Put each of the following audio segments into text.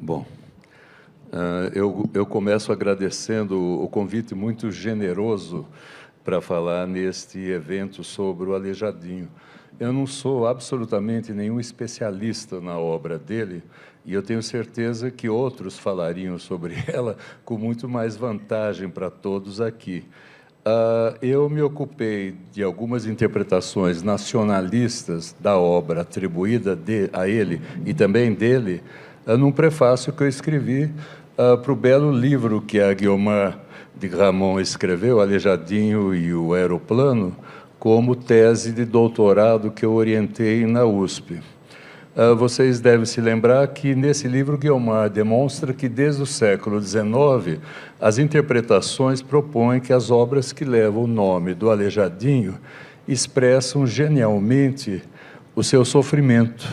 Bom, eu começo agradecendo o convite muito generoso para falar neste evento sobre o Aleijadinho. Eu não sou absolutamente nenhum especialista na obra dele, e eu tenho certeza que outros falariam sobre ela com muito mais vantagem para todos aqui. Eu me ocupei de algumas interpretações nacionalistas da obra atribuída a ele e também dele, num prefácio que eu escrevi para o belo livro que a Guiomar de Gramont escreveu, Aleijadinho e o Aeroplano, como tese de doutorado que eu orientei na USP. Vocês devem se lembrar que, nesse livro, Guiomar demonstra que, desde o século XIX, as interpretações propõem que as obras que levam o nome do Aleijadinho expressam genialmente o seu sofrimento.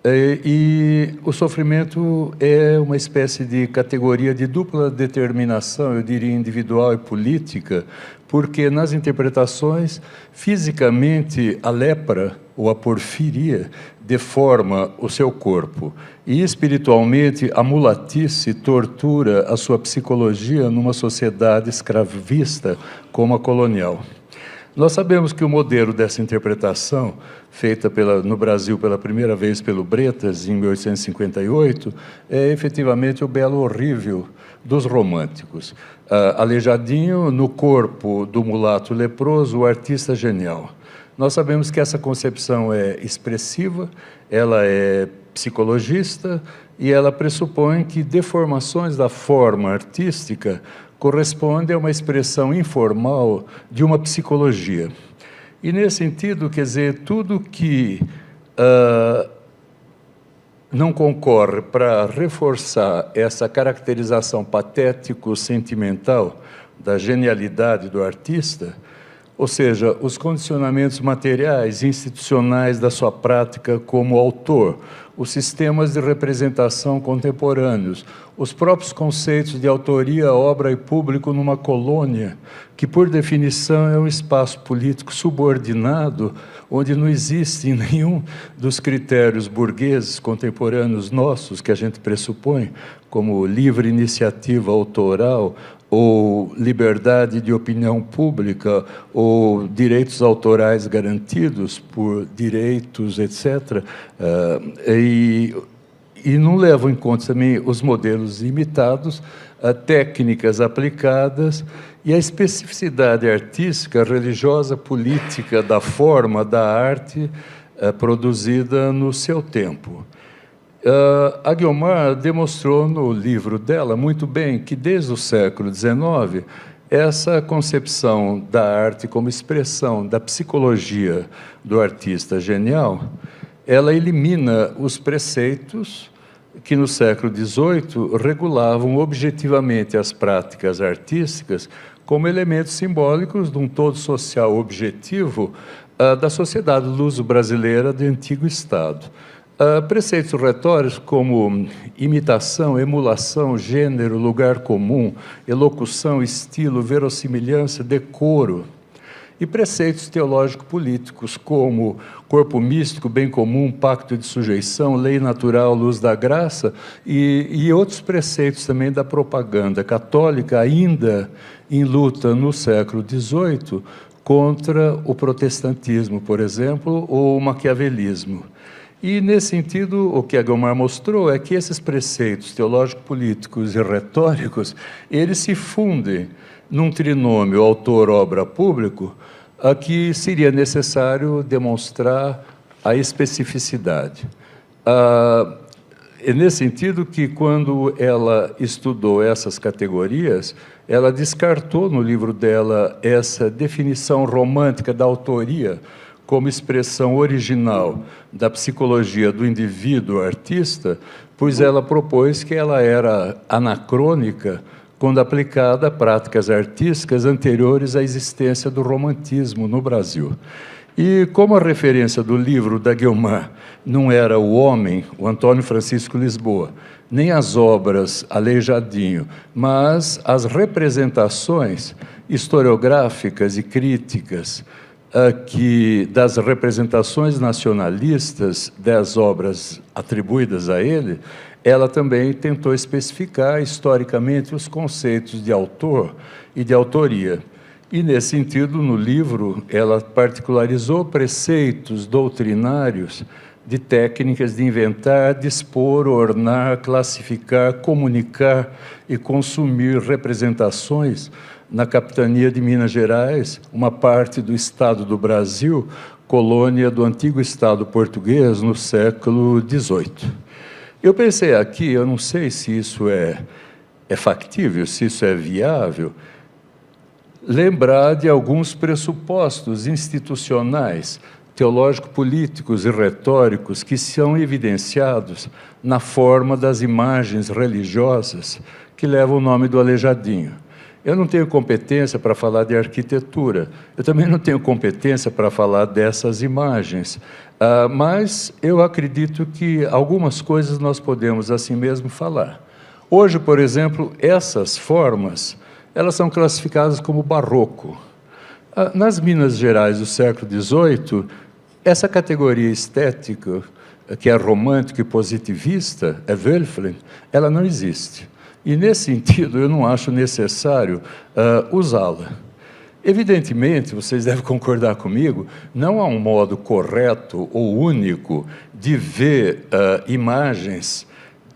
E o sofrimento é uma espécie de categoria de dupla determinação, eu diria individual e política, porque nas interpretações, fisicamente, a lepra ou a porfiria deforma o seu corpo, e espiritualmente a mulatice tortura a sua psicologia numa sociedade escravista como a colonial. Nós sabemos que o modelo dessa interpretação, feita no Brasil pela primeira vez pelo Bretas, em 1858, é efetivamente o belo horrível dos românticos. Aleijadinho, no corpo do mulato leproso, o artista genial. Nós sabemos que essa concepção é expressiva, ela é psicologista e ela pressupõe que deformações da forma artística corresponde a uma expressão informal de uma psicologia. E, nesse sentido, quer dizer, tudo que não concorre para reforçar essa caracterização patético-sentimental da genialidade do artista, ou seja, os condicionamentos materiais e institucionais da sua prática como autor, os sistemas de representação contemporâneos, os próprios conceitos de autoria, obra e público numa colônia, que, por definição, é um espaço político subordinado, onde não existe nenhum dos critérios burgueses contemporâneos nossos, que a gente pressupõe, como livre iniciativa autoral, ou liberdade de opinião pública, ou direitos autorais garantidos por direitos, etc., e não levam em conta também os modelos imitados, técnicas aplicadas e a especificidade artística, religiosa, política da forma da arte produzida no seu tempo. A Guiomar demonstrou no livro dela muito bem que, desde o século XIX, essa concepção da arte como expressão da psicologia do artista genial, ela elimina os preceitos que, no século XVIII, regulavam objetivamente as práticas artísticas como elementos simbólicos de um todo social objetivo da sociedade luso-brasileira do antigo Estado. Preceitos retóricos como imitação, emulação, gênero, lugar comum, elocução, estilo, verossimilhança, decoro. E preceitos teológico-políticos como corpo místico, bem comum, pacto de sujeição, lei natural, luz da graça, e outros preceitos também da propaganda católica, ainda em luta no século XVIII, contra o protestantismo, por exemplo, ou o maquiavelismo. E, nesse sentido, o que a Guiomar mostrou é que esses preceitos teológico-políticos e retóricos, eles se fundem num trinômio autor-obra-público, a que seria necessário demonstrar a especificidade. É nesse sentido que, quando ela estudou essas categorias, ela descartou no livro dela essa definição romântica da autoria como expressão original da psicologia do indivíduo artista, pois ela propôs que ela era anacrônica quando aplicada a práticas artísticas anteriores à existência do romantismo no Brasil. E, como a referência do livro da Guiomar não era o homem, o Antônio Francisco Lisboa, nem as obras Aleijadinho, mas as representações historiográficas e críticas que das representações nacionalistas das obras atribuídas a ele, ela também tentou especificar historicamente os conceitos de autor e de autoria. E, nesse sentido, no livro, ela particularizou preceitos doutrinários de técnicas de inventar, dispor, ornar, classificar, comunicar e consumir representações na capitania de Minas Gerais, uma parte do Estado do Brasil, colônia do antigo Estado português no século XVIII. Eu pensei aqui, eu não sei se isso é factível, se isso é viável, lembrar de alguns pressupostos institucionais, teológico-políticos e retóricos que são evidenciados na forma das imagens religiosas que levam o nome do Aleijadinho. Eu não tenho competência para falar de arquitetura, eu também não tenho competência para falar dessas imagens, mas eu acredito que algumas coisas nós podemos assim mesmo falar. Hoje, por exemplo, essas formas, elas são classificadas como barroco. Nas Minas Gerais do século XVIII, essa categoria estética, que é romântica e positivista, é Wölfflin, ela não existe. E, nesse sentido, eu não acho necessário usá-la. Evidentemente, vocês devem concordar comigo, não há um modo correto ou único de ver imagens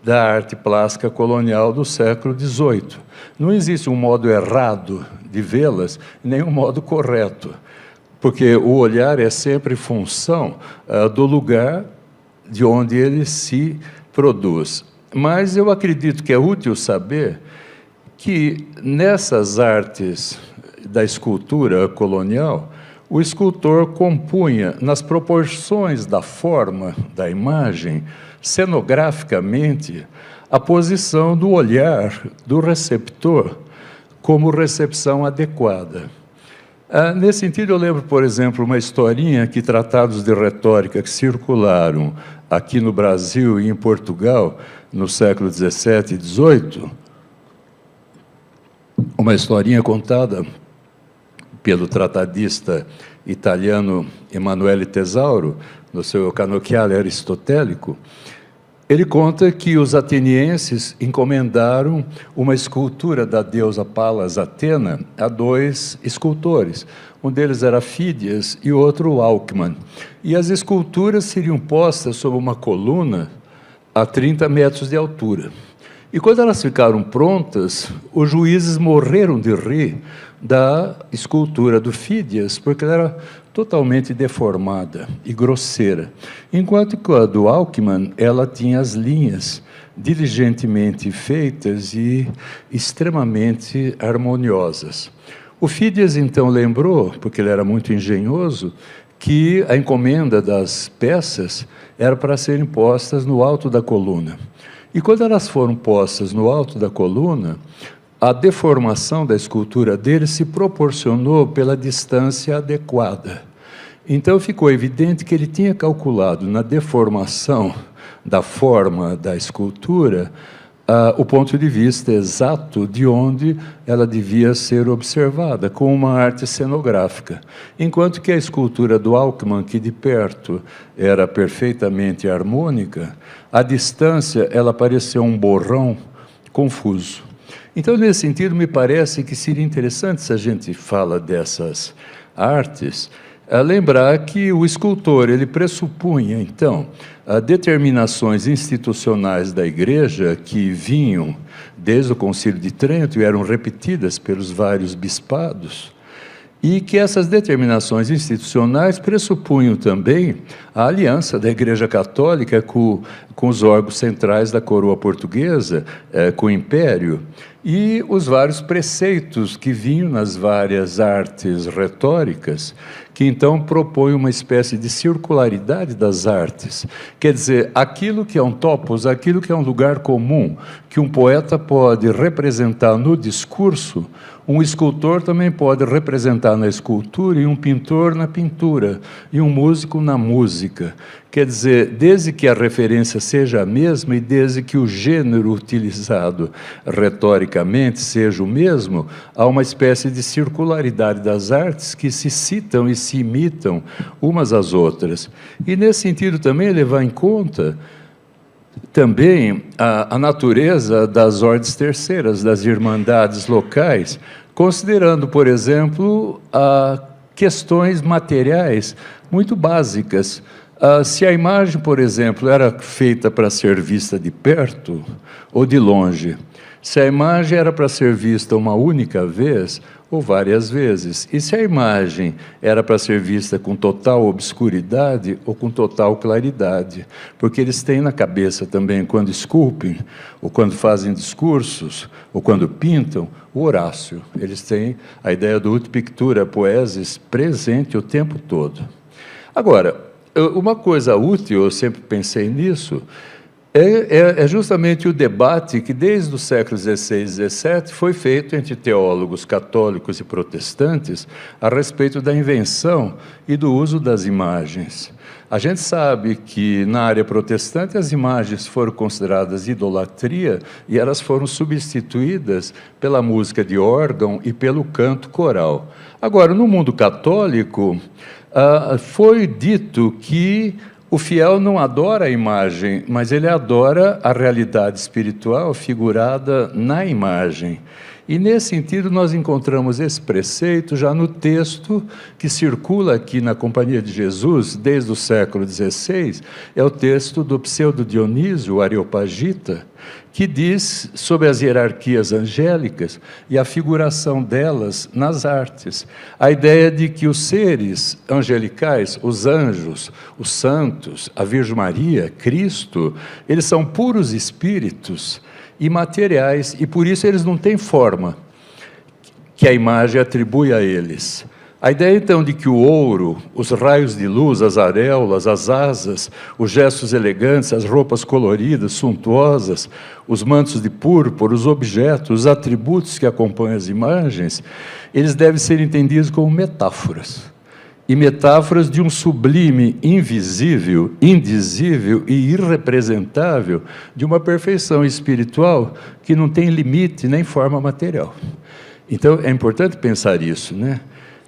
da arte plástica colonial do século XVIII. Não existe um modo errado de vê-las, nem um modo correto, porque o olhar é sempre função do lugar de onde ele se produz. Mas eu acredito que é útil saber que nessas artes da escultura colonial, o escultor compunha, nas proporções da forma da imagem, cenograficamente, a posição do olhar do receptor como recepção adequada. Nesse sentido, eu lembro, por exemplo, uma historinha que tratados de retórica que circularam aqui no Brasil e em Portugal, no século XVII e XVIII, uma historinha contada pelo tratadista italiano Emanuele Tesauro, no seu Canocchiale aristotélico. Ele conta que os atenienses encomendaram uma escultura da deusa Palas Atena a dois escultores. Um deles era Fídias e o outro Alckmin. E as esculturas seriam postas sobre uma coluna a 30 metros de altura. E quando elas ficaram prontas, os juízes morreram de rir da escultura do Fídias, porque ela era totalmente deformada e grosseira, enquanto que a do Alckmin, ela tinha as linhas diligentemente feitas e extremamente harmoniosas. O Fídias, então, lembrou, porque ele era muito engenhoso, que a encomenda das peças era para serem postas no alto da coluna. E quando elas foram postas no alto da coluna, a deformação da escultura dele se proporcionou pela distância adequada. Então ficou evidente que ele tinha calculado na deformação da forma da escultura o ponto de vista exato de onde ela devia ser observada, com uma arte cenográfica. Enquanto que a escultura do Alckmin, que de perto era perfeitamente harmônica, à distância ela parecia um borrão confuso. Então, nesse sentido, me parece que seria interessante, se a gente fala dessas artes, lembrar que o escultor ele pressupunha, então, determinações institucionais da Igreja que vinham desde o Concílio de Trento e eram repetidas pelos vários bispados, e que essas determinações institucionais pressupunham também a aliança da Igreja Católica com os órgãos centrais da coroa portuguesa, com o Império, e os vários preceitos que vinham nas várias artes retóricas, que então propõem uma espécie de circularidade das artes. Quer dizer, aquilo que é um topos, aquilo que é um lugar comum, que um poeta pode representar no discurso, Um escultor também pode representar na escultura, e um pintor na pintura, e um músico na música. Quer dizer, desde que a referência seja a mesma e desde que o gênero utilizado retoricamente seja o mesmo, há uma espécie de circularidade das artes que se citam e se imitam umas às outras. E, nesse sentido, também levar em conta também a natureza das ordens terceiras, das irmandades locais, considerando, por exemplo, questões materiais muito básicas. Se a imagem, por exemplo, era feita para ser vista de perto ou de longe, se a imagem era para ser vista uma única vez ou várias vezes, e se a imagem era para ser vista com total obscuridade ou com total claridade, porque eles têm na cabeça também, quando esculpem, ou quando fazem discursos, ou quando pintam, o Horácio. Eles têm a ideia do ut pictura poesis presente o tempo todo. Agora, uma coisa útil, eu sempre pensei nisso, é justamente o debate que, desde o século XVI e XVII, foi feito entre teólogos católicos e protestantes a respeito da invenção e do uso das imagens. A gente sabe que, na área protestante, as imagens foram consideradas idolatria e elas foram substituídas pela música de órgão e pelo canto coral. Agora, no mundo católico, foi dito que o fiel não adora a imagem, mas ele adora a realidade espiritual figurada na imagem. E, nesse sentido, nós encontramos esse preceito já no texto que circula aqui na Companhia de Jesus, desde o século XVI, é o texto do Pseudo-Dionísio, o Areopagita, que diz sobre as hierarquias angélicas e a figuração delas nas artes. A ideia de que os seres angelicais, os anjos, os santos, a Virgem Maria, Cristo, eles são puros espíritos imateriais, e por isso eles não têm forma que a imagem atribui a eles. A ideia, então, de que o ouro, os raios de luz, as areolas, as asas, os gestos elegantes, as roupas coloridas, suntuosas, os mantos de púrpura, os objetos, os atributos que acompanham as imagens, eles devem ser entendidos como metáforas. E metáforas de um sublime, invisível, indizível e irrepresentável, de uma perfeição espiritual que não tem limite nem forma material. Então, é importante pensar isso, né?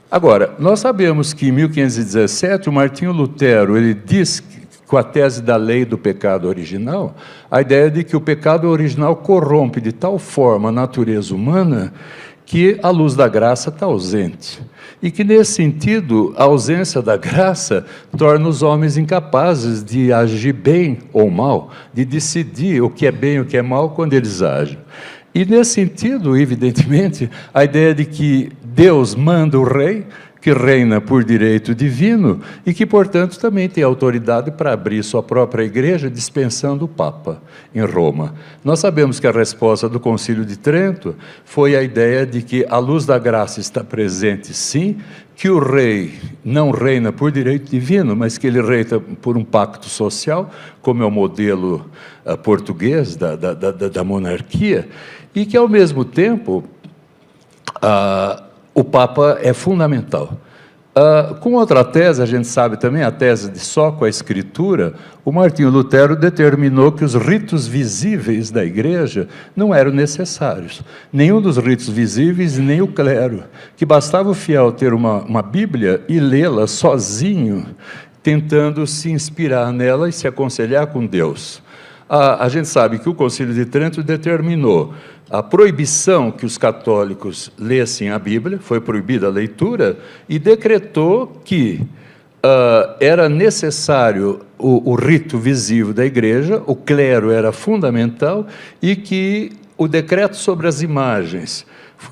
Agora, nós sabemos que em 1517, o Martinho Lutero, ele diz, com a tese da lei do pecado original, a ideia de que o pecado original corrompe de tal forma a natureza humana que a luz da graça está ausente. E que, nesse sentido, a ausência da graça torna os homens incapazes de agir bem ou mal, de decidir o que é bem e o que é mal quando eles agem. E, nesse sentido, evidentemente, a ideia de que Deus manda o rei, que reina por direito divino e que, portanto, também tem autoridade para abrir sua própria igreja, dispensando o Papa em Roma. Nós sabemos que a resposta do Concílio de Trento foi a ideia de que a luz da graça está presente, sim, que o rei não reina por direito divino, mas que ele reina por um pacto social, como é o modelo português da monarquia, e que, ao mesmo tempo, o Papa é fundamental. Com outra tese, a gente sabe também, a tese de só com a Escritura, o Martinho Lutero determinou que os ritos visíveis da Igreja não eram necessários. Nenhum dos ritos visíveis, nem o clero. Que bastava o fiel ter uma Bíblia e lê-la sozinho, tentando se inspirar nela e se aconselhar com Deus. A gente sabe que o Concílio de Trento determinou a proibição que os católicos lessem a Bíblia, foi proibida a leitura, e decretou que era necessário o rito visível da Igreja, o clero era fundamental, e que o decreto sobre as imagens,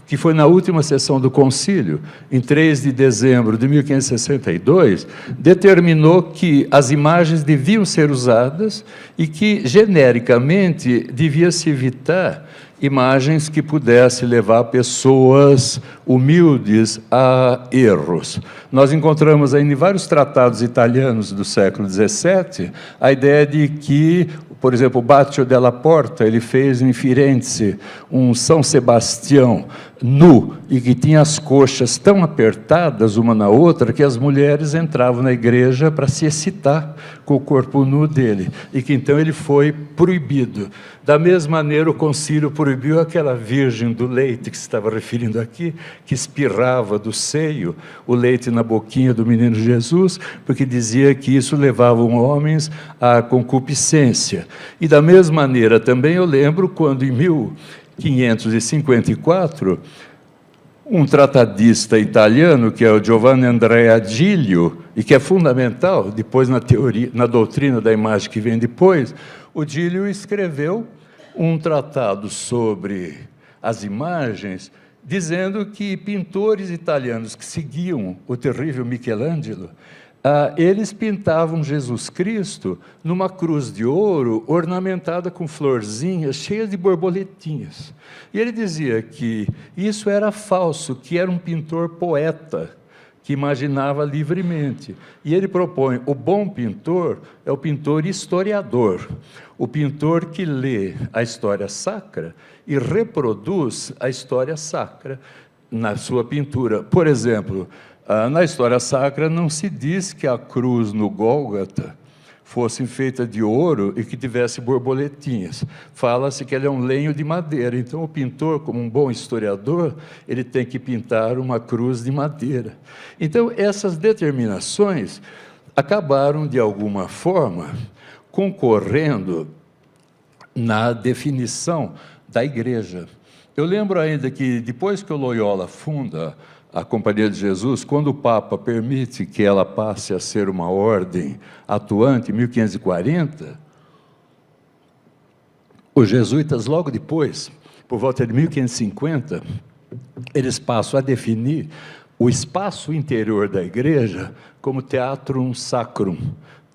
que foi na última sessão do concílio, em 3 de dezembro de 1562, determinou que as imagens deviam ser usadas e que, genericamente, devia-se evitar imagens que pudessem levar pessoas humildes a erros. Nós encontramos ainda em vários tratados italianos do século XVII a ideia de que, por exemplo, o Baccio della Porta, ele fez em Firenze um São Sebastião nu e que tinha as coxas tão apertadas uma na outra que as mulheres entravam na igreja para se excitar com o corpo nu dele, e que então ele foi proibido. Da mesma maneira, o concílio proibiu aquela virgem do leite que se estava referindo aqui, que espirrava do seio o leite na boquinha do menino Jesus, porque dizia que isso levava os homens à concupiscência. E da mesma maneira também eu lembro quando em 1554, um tratadista italiano, que é o Giovanni Andrea Giglio, e que é fundamental depois na teoria, na doutrina da imagem que vem depois, o Giglio escreveu um tratado sobre as imagens, dizendo que pintores italianos que seguiam o terrível Michelangelo, eles pintavam Jesus Cristo numa cruz de ouro ornamentada com florzinhas, cheias de borboletinhas. E ele dizia que isso era falso, que era um pintor poeta, que imaginava livremente. E ele propõe, o bom pintor é o pintor historiador, o pintor que lê a história sacra e reproduz a história sacra na sua pintura. Por exemplo, na história sacra não se diz que a cruz no Gólgota fosse feita de ouro e que tivesse borboletinhas. Fala-se que ele é um lenho de madeira. Então, o pintor, como um bom historiador, ele tem que pintar uma cruz de madeira. Então, essas determinações acabaram, de alguma forma, concorrendo na definição da igreja. Eu lembro ainda que, depois que o Loyola funda a Companhia de Jesus, quando o Papa permite que ela passe a ser uma ordem atuante, em 1540, os jesuítas, logo depois, por volta de 1550, eles passam a definir o espaço interior da igreja como teatrum sacrum,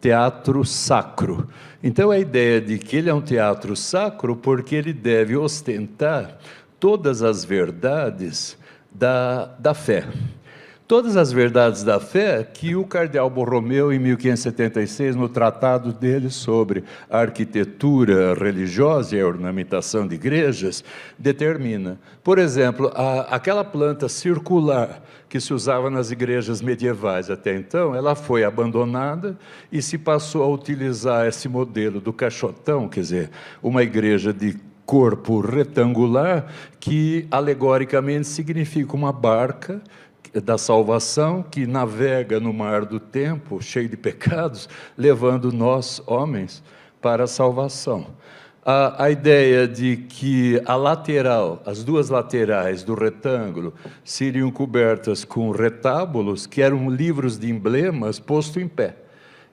teatro sacro. Então, a ideia de que ele é um teatro sacro porque ele deve ostentar todas as verdades da fé. Todas as verdades da fé que o cardeal Borromeu, em 1576, no tratado dele sobre a arquitetura religiosa e a ornamentação de igrejas, determina. Por exemplo, aquela planta circular que se usava nas igrejas medievais até então, ela foi abandonada e se passou a utilizar esse modelo do caixotão, quer dizer, uma igreja de corpo retangular, que alegoricamente significa uma barca da salvação que navega no mar do tempo, cheio de pecados, levando nós, homens, para a salvação. A ideia de que a lateral, as duas laterais do retângulo seriam cobertas com retábulos, que eram livros de emblemas postos em pé.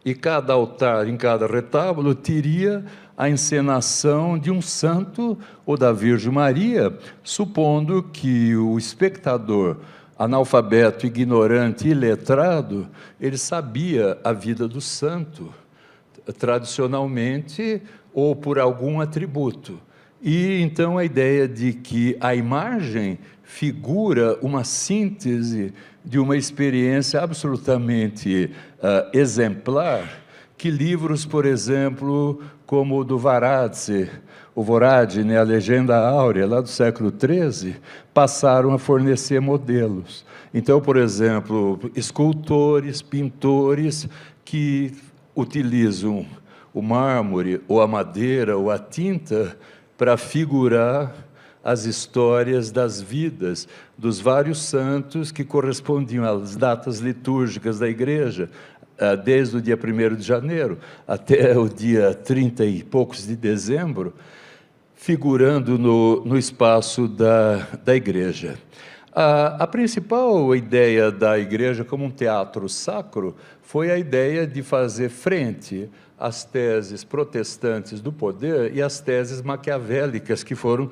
E cada altar, em cada retábulo, teria a encenação de um santo ou da Virgem Maria, supondo que o espectador, analfabeto, ignorante e letrado, ele sabia a vida do santo, tradicionalmente ou por algum atributo. E então a ideia de que a imagem figura uma síntese de uma experiência absolutamente exemplar, que livros, por exemplo, como o do Varadze, o Voragine, a Legenda Áurea, lá do século XIII, passaram a fornecer modelos. Então, por exemplo, escultores, pintores que utilizam o mármore, ou a madeira, ou a tinta, para figurar as histórias das vidas dos vários santos que correspondiam às datas litúrgicas da igreja, desde o dia 1º de janeiro até o dia 30 e poucos de dezembro, figurando no espaço da igreja. A principal ideia da igreja como um teatro sacro foi a ideia de fazer frente às teses protestantes do poder e às teses maquiavélicas que foram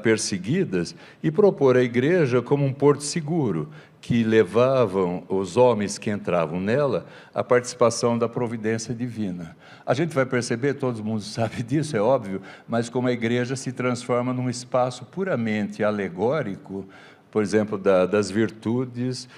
perseguidas, e propor a igreja como um porto seguro, que levavam os homens que entravam nela à participação da providência divina. A gente vai perceber, todo mundo sabe disso, é óbvio, mas como a igreja se transforma num espaço puramente alegórico por exemplo, das virtudes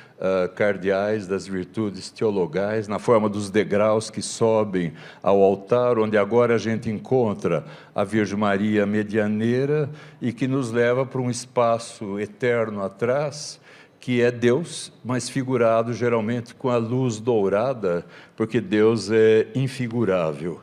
cardeais, das virtudes teologais, na forma dos degraus que sobem ao altar, onde agora a gente encontra a Virgem Maria medianeira e que nos leva para um espaço eterno atrás, que é Deus, mas figurado geralmente com a luz dourada, porque Deus é infigurável.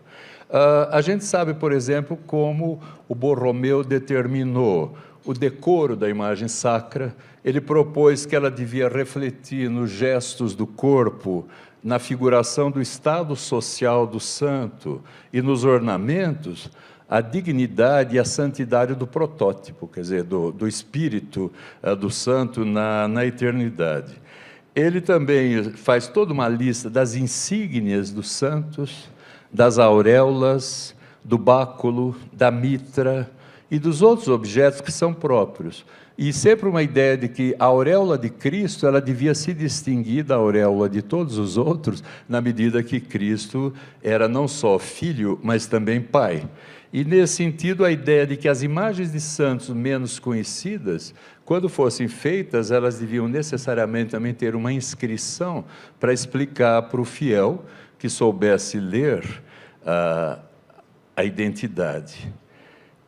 A gente sabe, por exemplo, como o Borromeu determinou o decoro da imagem sacra. Ele propôs que ela devia refletir nos gestos do corpo, na figuração do estado social do santo e nos ornamentos, a dignidade e a santidade do protótipo, quer dizer, do espírito do santo na eternidade. Ele também faz toda uma lista das insígnias dos santos, das auréolas, do báculo, da mitra e dos outros objetos que são próprios. E sempre uma ideia de que a auréola de Cristo ela devia se distinguir da auréola de todos os outros, na medida que Cristo era não só filho, mas também pai. E, nesse sentido, a ideia de que as imagens de santos menos conhecidas, quando fossem feitas, elas deviam necessariamente também ter uma inscrição para explicar para o fiel que soubesse ler a identidade.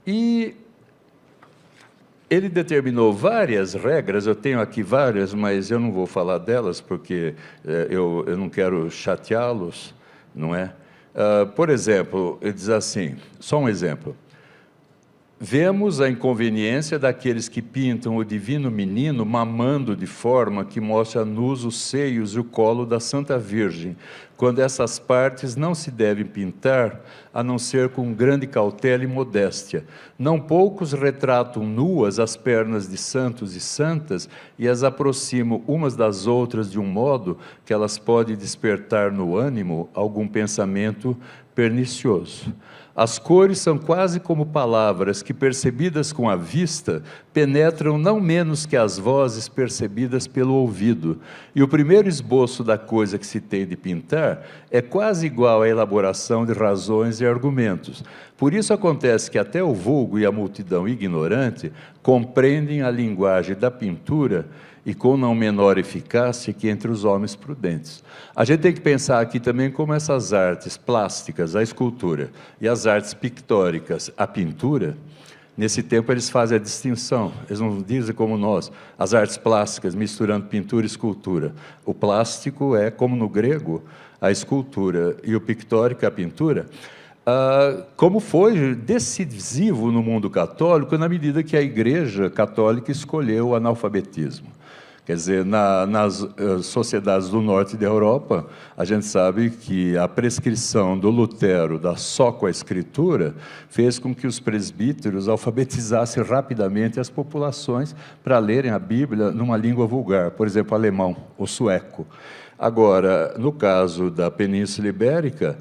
E ele determinou várias regras, eu tenho aqui várias, mas eu não vou falar delas, porque eu não quero chateá-los, não é? Por exemplo, ele diz assim, só um exemplo: vemos a inconveniência daqueles que pintam o divino menino mamando de forma que mostra nus os seios e o colo da Santa Virgem, quando essas partes não se devem pintar, a não ser com grande cautela e modéstia. Não poucos retratam nuas as pernas de santos e santas e as aproximam umas das outras de um modo que elas podem despertar no ânimo algum pensamento pernicioso. As cores são quase como palavras que, percebidas com a vista, penetram não menos que as vozes percebidas pelo ouvido. E o primeiro esboço da coisa que se tem de pintar é quase igual à elaboração de razões e argumentos. Por isso acontece que até o vulgo e a multidão ignorante compreendem a linguagem da pintura e com não menor eficácia que entre os homens prudentes. A gente tem que pensar aqui também como essas artes plásticas, a escultura, e as artes pictóricas, a pintura, nesse tempo eles fazem a distinção, eles não dizem como nós, as artes plásticas misturando pintura e escultura. O plástico é, como no grego, a escultura, e o pictórico, a pintura. Como foi decisivo no mundo católico, na medida que a Igreja Católica escolheu o analfabetismo. Quer dizer, nas sociedades do norte da Europa, a gente sabe que a prescrição do Lutero só com a escritura fez com que os presbíteros alfabetizassem rapidamente as populações para lerem a Bíblia numa língua vulgar, por exemplo, alemão ou sueco. Agora, no caso da Península Ibérica,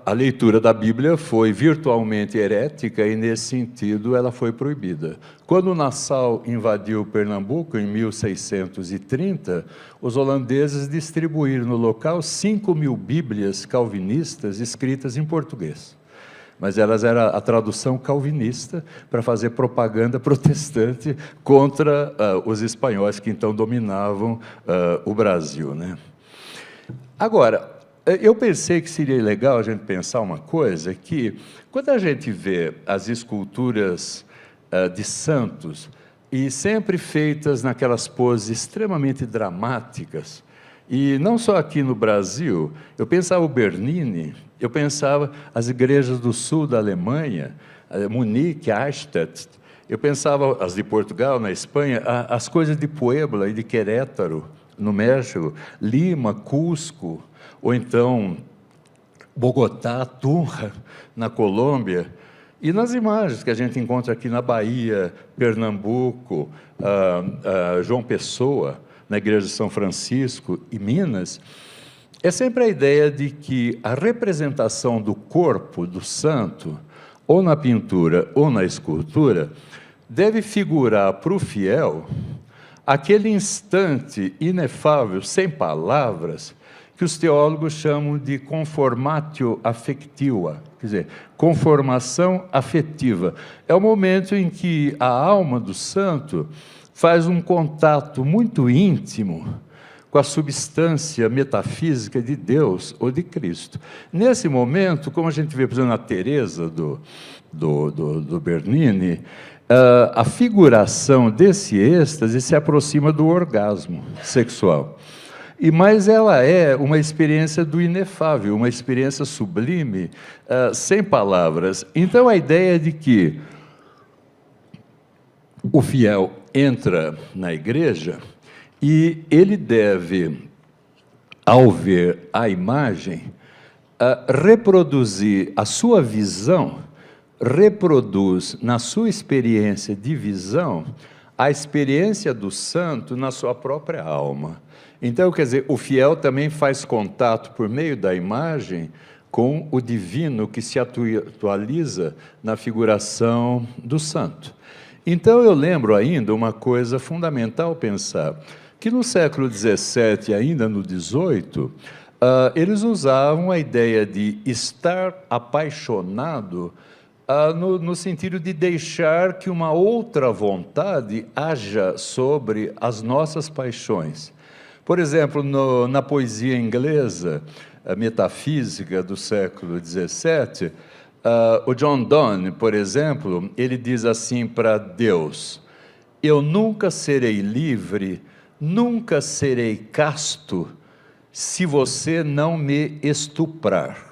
a leitura da Bíblia foi virtualmente herética e, nesse sentido, ela foi proibida. Quando Nassau invadiu Pernambuco, em 1630, os holandeses distribuíram no local 5.000 Bíblias calvinistas escritas em português. Mas elas eram a tradução calvinista para fazer propaganda protestante contra os espanhóis que então dominavam o Brasil, né? Agora, eu pensei que seria legal a gente pensar uma coisa, que quando a gente vê as esculturas de santos, e sempre feitas naquelas poses extremamente dramáticas, e não só aqui no Brasil, eu pensava o Bernini, eu pensava as igrejas do sul da Alemanha, Munique, Eichstätt, eu pensava as de Portugal, na Espanha, as coisas de Puebla e de Querétaro, no México, Lima, Cusco, ou então Bogotá, Tunja, na Colômbia, e nas imagens que a gente encontra aqui na Bahia, Pernambuco, João Pessoa, na Igreja de São Francisco e Minas, é sempre a ideia de que a representação do corpo do santo, ou na pintura ou na escultura, deve figurar para o fiel aquele instante inefável, sem palavras, que os teólogos chamam de conformatio affectiva, quer dizer, conformação afetiva. É o momento em que a alma do santo faz um contato muito íntimo com a substância metafísica de Deus ou de Cristo. Nesse momento, como a gente vê, por exemplo, na Teresa do Bernini, a figuração desse êxtase se aproxima do orgasmo sexual. Mas ela é uma experiência do inefável, uma experiência sublime, sem palavras. Então, a ideia de que o fiel entra na igreja e ele deve, ao ver a imagem, reproduzir a sua visão, reproduz na sua experiência de visão a experiência do santo na sua própria alma. Então, quer dizer, o fiel também faz contato por meio da imagem com o divino que se atualiza na figuração do santo. Então, eu lembro ainda uma coisa fundamental pensar, que no século XVII, ainda no XVIII, eles usavam a ideia de estar apaixonado no sentido de deixar que uma outra vontade haja sobre as nossas paixões. Por exemplo, na poesia inglesa, metafísica do século XVII, o John Donne, por exemplo, ele diz assim para Deus: eu nunca serei livre, nunca serei casto, se você não me estuprar.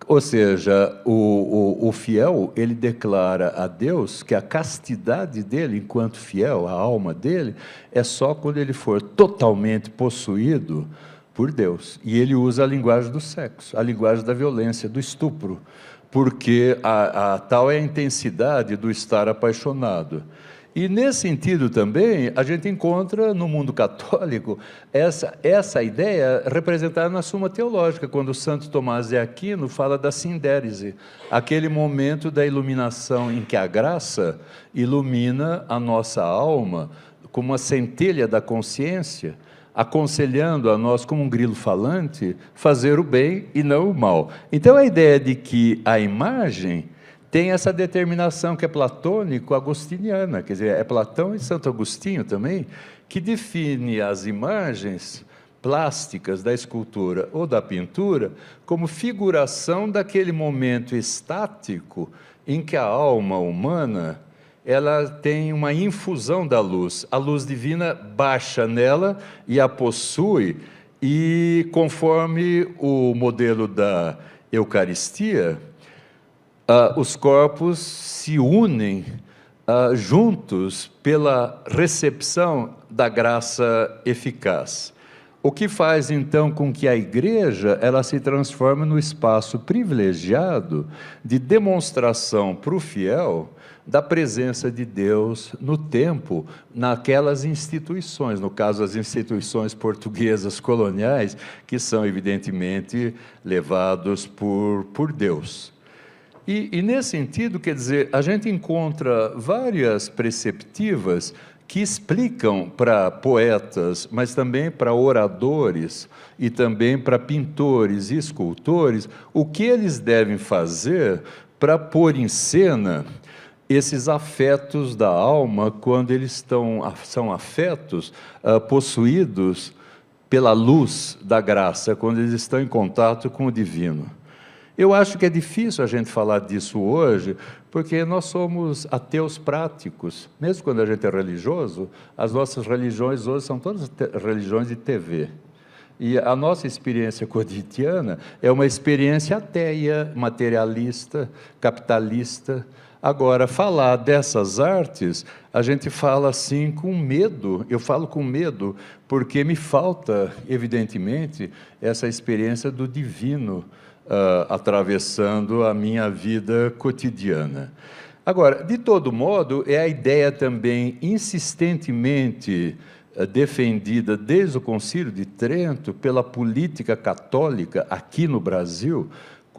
Ou seja, o fiel, ele declara a Deus que a castidade dele, enquanto fiel, a alma dele, é só quando ele for totalmente possuído por Deus. E ele usa a linguagem do sexo, a linguagem da violência, do estupro, porque tal é a intensidade do estar apaixonado. E, nesse sentido também, a gente encontra no mundo católico essa ideia representada na Suma Teológica, quando o Santo Tomás de Aquino fala da sindérese, aquele momento da iluminação em que a graça ilumina a nossa alma como uma centelha da consciência, aconselhando a nós, como um grilo falante, fazer o bem e não o mal. Então, a ideia de que a imagem tem essa determinação que é platônico-agostiniana, quer dizer, é Platão e Santo Agostinho também, que define as imagens plásticas da escultura ou da pintura como figuração daquele momento estático em que a alma humana ela tem uma infusão da luz, a luz divina baixa nela e a possui, e conforme o modelo da Eucaristia, os corpos se unem juntos pela recepção da graça eficaz. O que faz, então, com que a igreja ela se transforme no espaço privilegiado de demonstração para o fiel da presença de Deus no tempo, naquelas instituições, no caso, as instituições portuguesas coloniais, que são, evidentemente, levados por Deus. E, nesse sentido, quer dizer, a gente encontra várias preceptivas que explicam para poetas, mas também para oradores e também para pintores e escultores, o que eles devem fazer para pôr em cena esses afetos da alma, quando eles são afetos possuídos pela luz da graça, quando eles estão em contato com o divino. Eu acho que é difícil a gente falar disso hoje, porque nós somos ateus práticos. Mesmo quando a gente é religioso, as nossas religiões hoje são todas religiões de TV. E a nossa experiência cotidiana é uma experiência ateia, materialista, capitalista. Agora, falar dessas artes, a gente fala assim com medo, eu falo com medo, porque me falta, evidentemente, essa experiência do divino, atravessando a minha vida cotidiana. Agora, de todo modo, é a ideia também insistentemente defendida desde o Concílio de Trento pela política católica aqui no Brasil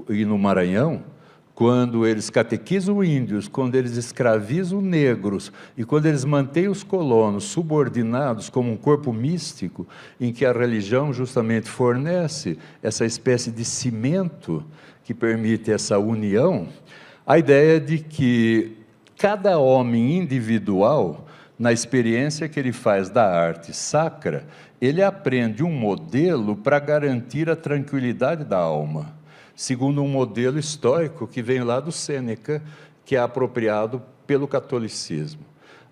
e no Maranhão, quando eles catequizam índios, quando eles escravizam negros e quando eles mantêm os colonos subordinados como um corpo místico em que a religião justamente fornece essa espécie de cimento que permite essa união, a ideia de que cada homem individual na experiência que ele faz da arte sacra, ele aprende um modelo para garantir a tranquilidade da alma, segundo um modelo estoico que vem lá do Sêneca, que é apropriado pelo catolicismo.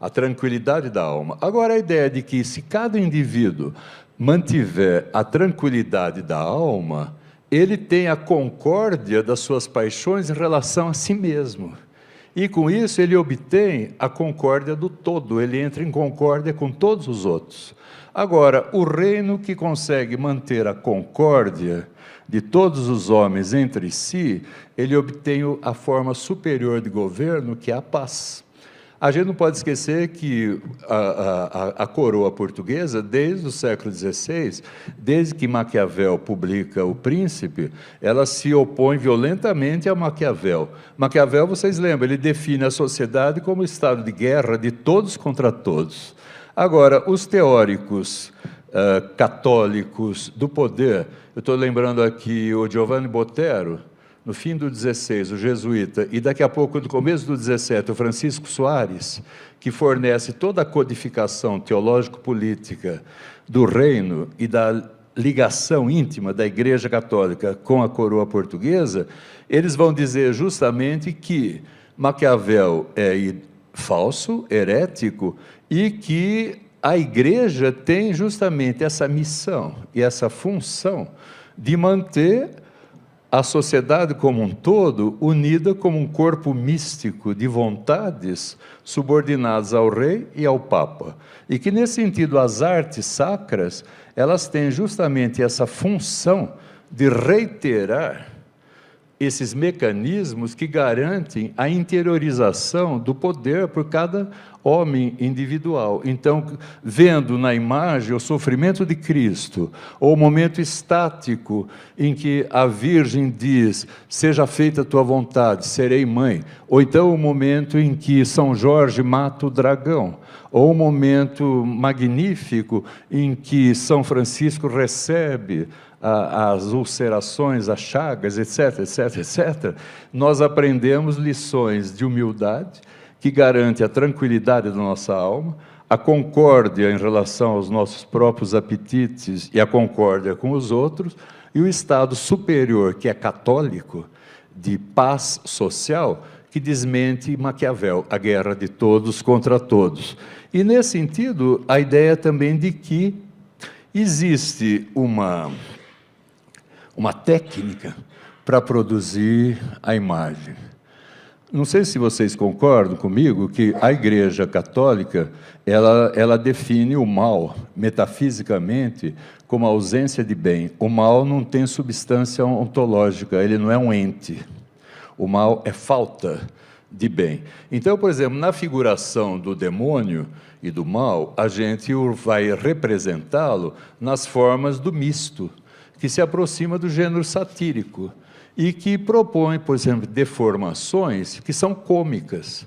A tranquilidade da alma. Agora, a ideia de que se cada indivíduo mantiver a tranquilidade da alma, ele tem a concórdia das suas paixões em relação a si mesmo. E, com isso, ele obtém a concórdia do todo, ele entra em concórdia com todos os outros. Agora, o reino que consegue manter a concórdia de todos os homens entre si, ele obtém a forma superior de governo, que é a paz. A gente não pode esquecer que a coroa portuguesa, desde o século XVI, desde que Maquiavel publica O Príncipe, ela se opõe violentamente a Maquiavel. Maquiavel, vocês lembram, ele define a sociedade como estado de guerra de todos contra todos. Agora, os teóricos católicos do poder, eu estou lembrando aqui o Giovanni Botero, no fim do 16, o jesuíta, e daqui a pouco, no começo do 17, o Francisco Soares, que fornece toda a codificação teológico-política do reino e da ligação íntima da Igreja Católica com a coroa portuguesa, eles vão dizer justamente que Maquiavel é falso, herético, e que a Igreja tem justamente essa missão e essa função de manter a sociedade como um todo unida como um corpo místico de vontades subordinadas ao rei e ao papa. E que, nesse sentido, as artes sacras, elas têm justamente essa função de reiterar esses mecanismos que garantem a interiorização do poder por cada homem individual. Então, vendo na imagem o sofrimento de Cristo, ou o momento estático em que a Virgem diz, seja feita a tua vontade, serei mãe, ou então o momento em que São Jorge mata o dragão, ou o momento magnífico em que São Francisco recebe as ulcerações, as chagas, etc., etc., etc., nós aprendemos lições de humildade, que garante a tranquilidade da nossa alma, a concórdia em relação aos nossos próprios apetites e a concórdia com os outros, e o estado superior, que é católico, de paz social, que desmente Maquiavel, a guerra de todos contra todos. E, nesse sentido, a ideia também de que existe uma técnica para produzir a imagem. Não sei se vocês concordam comigo que a Igreja Católica, ela define o mal, metafisicamente, como a ausência de bem. O mal não tem substância ontológica, ele não é um ente. O mal é falta de bem. Então, por exemplo, na figuração do demônio e do mal, a gente vai representá-lo nas formas do misto, que se aproxima do gênero satírico e que propõe, por exemplo, deformações que são cômicas.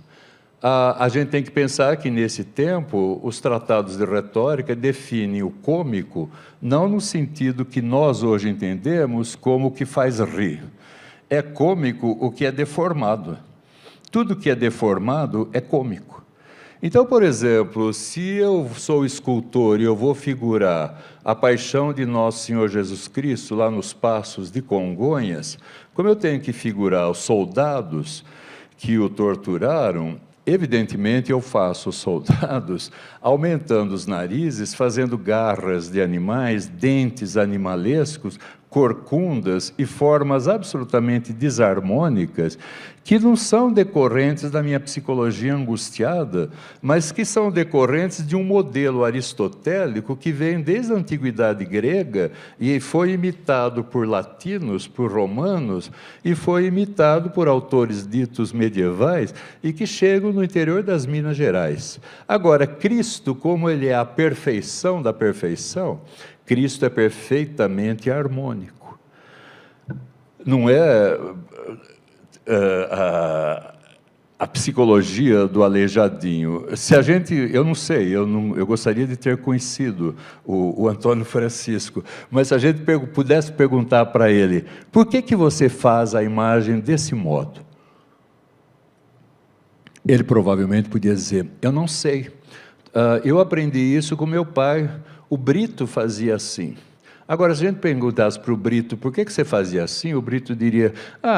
A gente tem que pensar que, nesse tempo, os tratados de retórica definem o cômico não no sentido que nós hoje entendemos como o que faz rir. É cômico o que é deformado. Tudo que é deformado é cômico. Então, por exemplo, se eu sou escultor e eu vou figurar a paixão de Nosso Senhor Jesus Cristo lá nos Passos de Congonhas, como eu tenho que figurar os soldados que o torturaram, evidentemente eu faço os soldados aumentando os narizes, fazendo garras de animais, dentes animalescos, corcundas e formas absolutamente desarmônicas, que não são decorrentes da minha psicologia angustiada, mas que são decorrentes de um modelo aristotélico que vem desde a antiguidade grega e foi imitado por latinos, por romanos, e foi imitado por autores ditos medievais e que chegam no interior das Minas Gerais. Agora, Cristo, como ele é a perfeição da perfeição, Cristo é perfeitamente harmônico. Não é a psicologia do Aleijadinho. Se a gente, eu não sei, eu gostaria de ter conhecido o Antônio Francisco, mas se a gente pudesse perguntar para ele, por que você faz a imagem desse modo? Ele provavelmente podia dizer, eu não sei. Eu aprendi isso com meu pai. O Brito fazia assim. Agora, se a gente perguntasse para o Brito, por que você fazia assim? O Brito diria,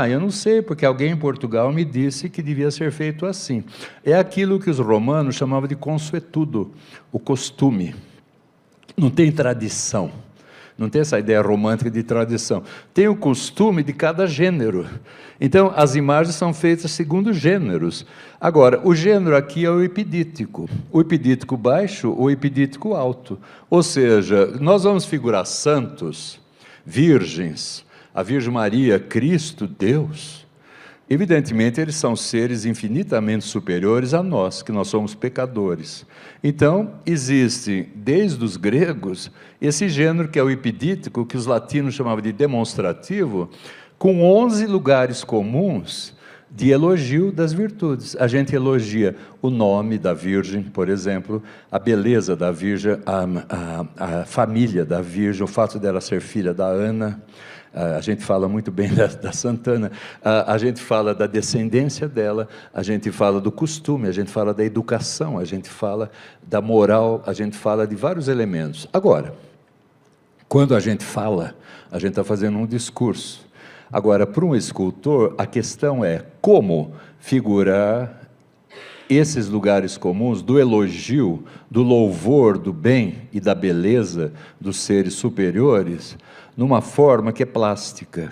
eu não sei, porque alguém em Portugal me disse que devia ser feito assim. É aquilo que os romanos chamavam de consuetudo, o costume. Não tem tradição. Não tem essa ideia romântica de tradição. Tem o costume de cada gênero. Então, as imagens são feitas segundo gêneros. Agora, o gênero aqui é o epidítico. O epidítico baixo ou o epidítico alto. Ou seja, nós vamos figurar santos, virgens, a Virgem Maria, Cristo, Deus. Evidentemente, eles são seres infinitamente superiores a nós, que nós somos pecadores. Então, existe, desde os gregos, esse gênero que é o epidítico, que os latinos chamavam de demonstrativo, com 11 lugares comuns de elogio das virtudes. A gente elogia o nome da Virgem, por exemplo, a beleza da Virgem, a família da Virgem, o fato dela ser filha da Ana. A gente fala muito bem da Santana, a gente fala da descendência dela, a gente fala do costume, a gente fala da educação, a gente fala da moral, a gente fala de vários elementos. Agora, quando a gente está fazendo um discurso. Agora, para um escultor, a questão é como figurar esses lugares comuns do elogio, do louvor, do bem e da beleza dos seres superiores, numa forma que é plástica.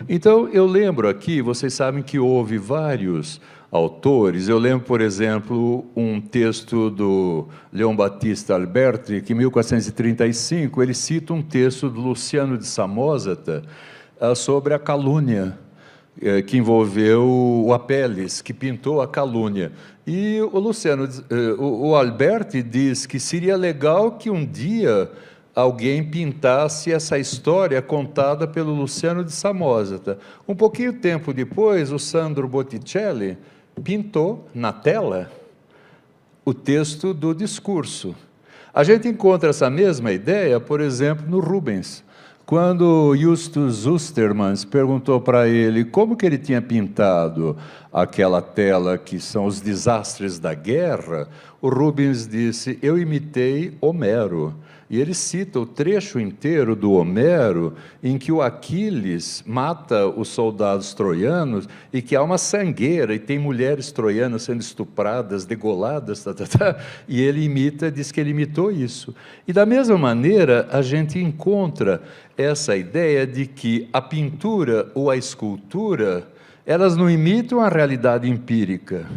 Então, eu lembro aqui, vocês sabem que houve vários autores, eu lembro, por exemplo, um texto do Leon Battista Alberti, que em 1435, ele cita um texto do Luciano de Samosata sobre a calúnia, que envolveu o Apelles, que pintou a calúnia. E o Luciano, o Alberti diz que seria legal que um dia alguém pintasse essa história contada pelo Luciano de Samosata. Um pouquinho tempo depois, o Sandro Botticelli pintou na tela o texto do discurso. A gente encontra essa mesma ideia, por exemplo, no Rubens. Quando Justus Ostermans perguntou para ele como que ele tinha pintado aquela tela que são os desastres da guerra, o Rubens disse, eu imitei Homero. E ele cita o trecho inteiro do Homero, em que o Aquiles mata os soldados troianos e que há uma sangueira e tem mulheres troianas sendo estupradas, degoladas, e ele imita, diz que ele imitou isso. E da mesma maneira, a gente encontra essa ideia de que a pintura ou a escultura, elas não imitam a realidade empírica,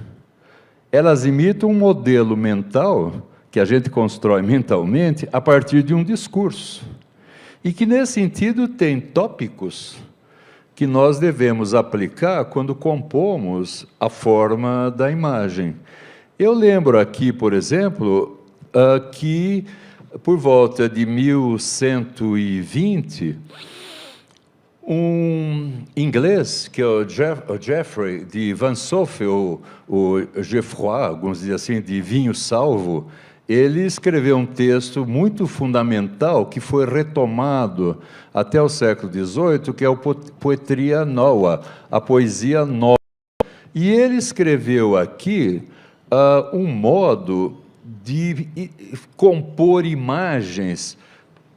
elas imitam um modelo mental que a gente constrói mentalmente a partir de um discurso. E que, nesse sentido, tem tópicos que nós devemos aplicar quando compomos a forma da imagem. Eu lembro aqui, por exemplo, que por volta de 1120, um inglês, que é o Geoffrey de Van Sophie, o Geoffroy, alguns dizem assim, de Vinho Salvo, ele escreveu um texto muito fundamental que foi retomado até o século XVIII, que é o Poetria Nova, a poesia nova. E ele escreveu aqui um modo de compor imagens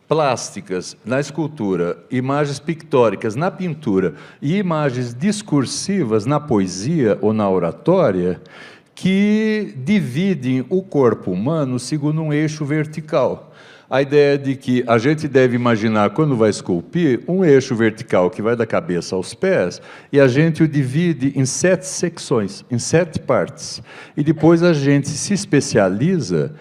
plásticas na escultura, imagens pictóricas na pintura e imagens discursivas na poesia ou na oratória, que dividem o corpo humano segundo um eixo vertical. A ideia de que a gente deve imaginar, quando vai esculpir, um eixo vertical que vai da cabeça aos pés, e a gente o divide em 7 secções, em 7 partes. E depois a gente se especializa.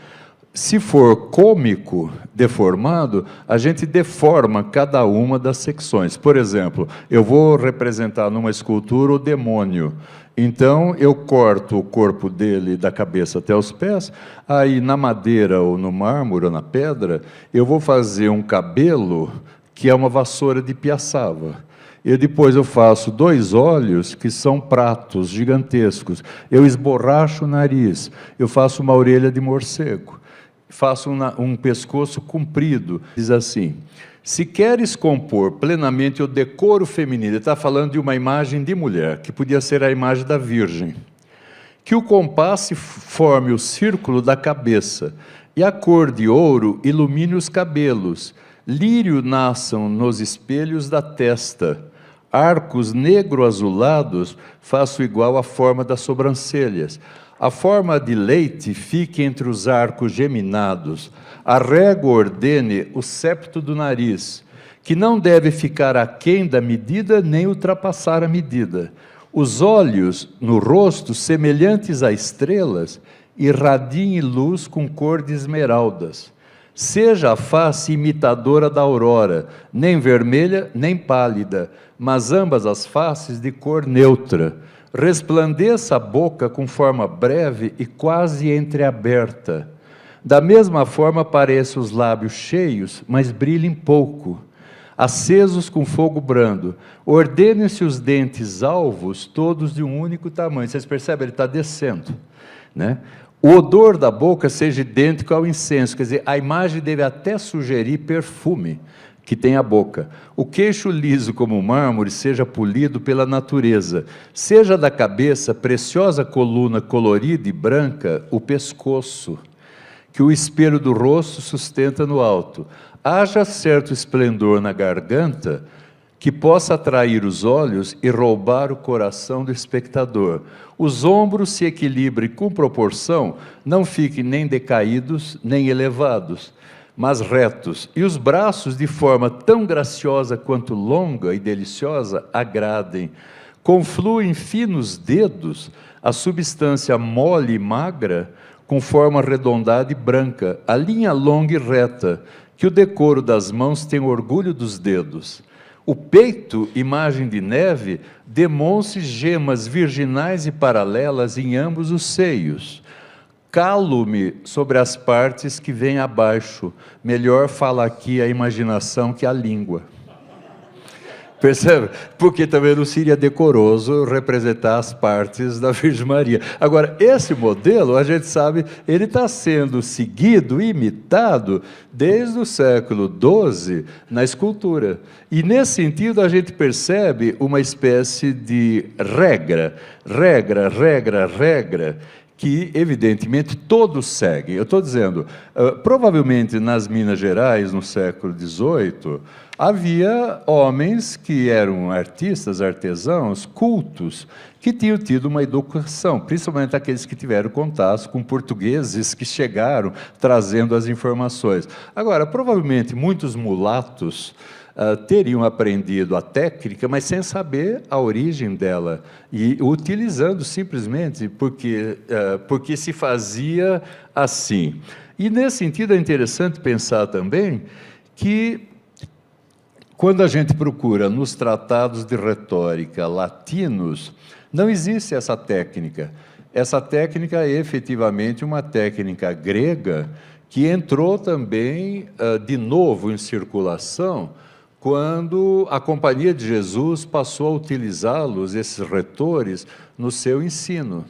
Se for cômico, deformado, a gente deforma cada uma das secções. Por exemplo, eu vou representar numa escultura o demônio. Então, eu corto o corpo dele da cabeça até os pés, aí na madeira ou no mármore ou na pedra, eu vou fazer um cabelo que é uma vassoura de piaçava. E depois eu faço 2 olhos que são pratos gigantescos. Eu esborracho o nariz, eu faço uma orelha de morcego. Faço um pescoço comprido. Diz assim, se queres compor plenamente o decoro feminino, ele está falando de uma imagem de mulher, que podia ser a imagem da Virgem. Que o compasso forme o círculo da cabeça, e a cor de ouro ilumine os cabelos, lírio nasçam nos espelhos da testa, arcos negro-azulados façam igual à forma das sobrancelhas. A forma de leite fique entre os arcos geminados, a régua ordene o septo do nariz, que não deve ficar aquém da medida nem ultrapassar a medida. Os olhos no rosto, semelhantes a estrelas, irradiem luz com cor de esmeraldas. Seja a face imitadora da aurora, nem vermelha, nem pálida, mas ambas as faces de cor neutra. Resplandeça a boca com forma breve e quase entreaberta. Da mesma forma pareçam os lábios cheios, mas brilhem pouco, acesos com fogo brando. Ordenem-se os dentes alvos, todos de um único tamanho. Vocês percebem? Ele está descendo, né? O odor da boca seja idêntico ao incenso, quer dizer, a imagem deve até sugerir perfume que tem a boca. O queixo liso como mármore seja polido pela natureza. Seja da cabeça preciosa coluna colorida e branca o pescoço, que o espelho do rosto sustenta no alto. Haja certo esplendor na garganta que possa atrair os olhos e roubar o coração do espectador. Os ombros se equilibrem com proporção, não fiquem nem decaídos, nem elevados, mas retos. E os braços, de forma tão graciosa quanto longa e deliciosa, agradem. Confluem finos dedos, a substância mole e magra, com forma arredondada e branca, a linha longa e reta, que o decoro das mãos tem orgulho dos dedos. O peito, imagem de neve, demonstre gemas virginais e paralelas em ambos os seios. Calo-me sobre as partes que vêm abaixo. Melhor fala aqui a imaginação que a língua. Percebe? Porque também não seria decoroso representar as partes da Virgem Maria. Agora, esse modelo, a gente sabe, ele está sendo seguido, imitado, desde o século XII, na escultura. E, nesse sentido, a gente percebe uma espécie de regra, que, evidentemente, todos seguem. Eu estou dizendo, provavelmente nas Minas Gerais, no século XVIII, havia homens que eram artistas, artesãos, cultos, que tinham tido uma educação, principalmente aqueles que tiveram contato com portugueses que chegaram trazendo as informações. Agora, provavelmente, muitos mulatos teriam aprendido a técnica, mas sem saber a origem dela, e utilizando simplesmente porque se fazia assim. E, nesse sentido, é interessante pensar também que, quando a gente procura nos tratados de retórica latinos, não existe essa técnica. Essa técnica é efetivamente uma técnica grega que entrou também, de novo, em circulação, quando a Companhia de Jesus passou a utilizá-los, esses retores, no seu ensino.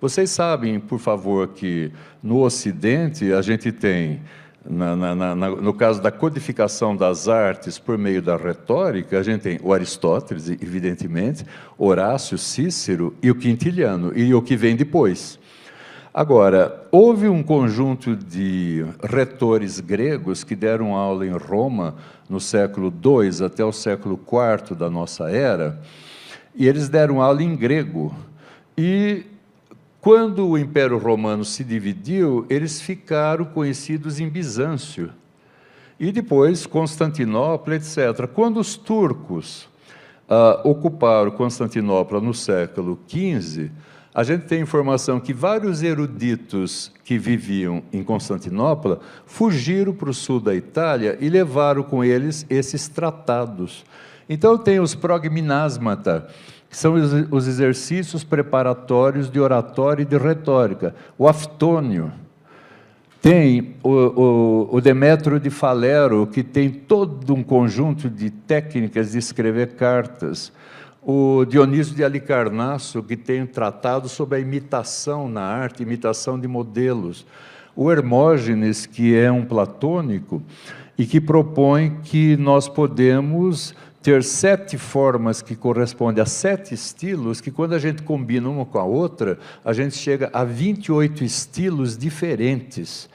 Vocês sabem, por favor, que no Ocidente a gente tem, no caso da codificação das artes por meio da retórica, a gente tem o Aristóteles, evidentemente, Horácio, Cícero e o Quintiliano, e o que vem depois. Agora, houve um conjunto de retores gregos que deram aula em Roma no século II até o século IV da nossa era, e eles deram aula em grego. E, quando o Império Romano se dividiu, eles ficaram conhecidos em Bizâncio. E depois Constantinopla, etc. Quando os turcos ocuparam Constantinopla no século XV, a gente tem informação que vários eruditos que viviam em Constantinopla fugiram para o sul da Itália e levaram com eles esses tratados. Então, tem os progminasmata, que são os exercícios preparatórios de oratória e de retórica. O Aftônio. Tem o Demétrio de Falero, que tem todo um conjunto de técnicas de escrever cartas. O Dionísio de Halicarnasso, que tem um tratado sobre a imitação na arte, imitação de modelos. O Hermógenes, que é um platônico, e que propõe que nós podemos ter 7 formas que correspondem a 7 estilos, que quando a gente combina uma com a outra, a gente chega a 28 estilos diferentes,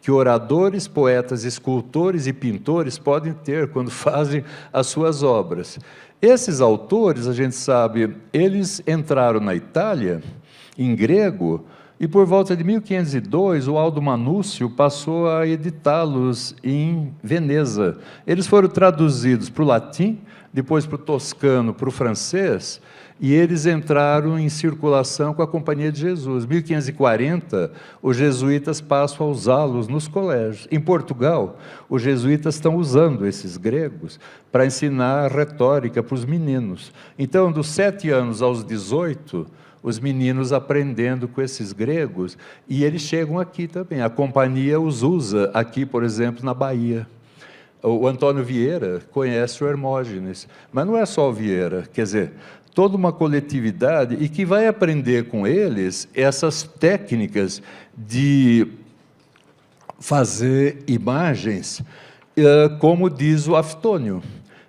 que oradores, poetas, escultores e pintores podem ter quando fazem as suas obras. Esses autores, a gente sabe, eles entraram na Itália, em grego, e por volta de 1502, o Aldo Manúcio passou a editá-los em Veneza. Eles foram traduzidos para o latim, depois para o toscano, para o francês, e eles entraram em circulação com a Companhia de Jesus. Em 1540, os jesuítas passam a usá-los nos colégios. Em Portugal, os jesuítas estão usando esses gregos para ensinar retórica para os meninos. Então, dos 7 anos aos 18, os meninos aprendendo com esses gregos, e eles chegam aqui também. A companhia os usa aqui, por exemplo, na Bahia. O Antônio Vieira conhece o Hermógenes, mas não é só o Vieira, quer dizer, toda uma coletividade, e que vai aprender com eles essas técnicas de fazer imagens, como diz o Aftônio.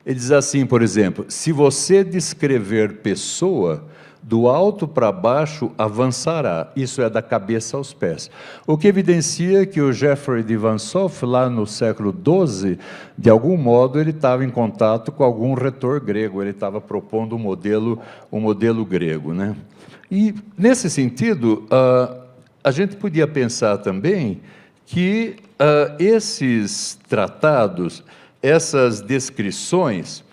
Ele diz assim, por exemplo, se você descrever pessoa, do alto para baixo avançará, isso é da cabeça aos pés. O que evidencia que o Geoffrey de Vansoff, lá no século XII, de algum modo ele estava em contato com algum retor grego, ele estava propondo um modelo grego, né? E, nesse sentido, a gente podia pensar também que esses tratados, essas descrições,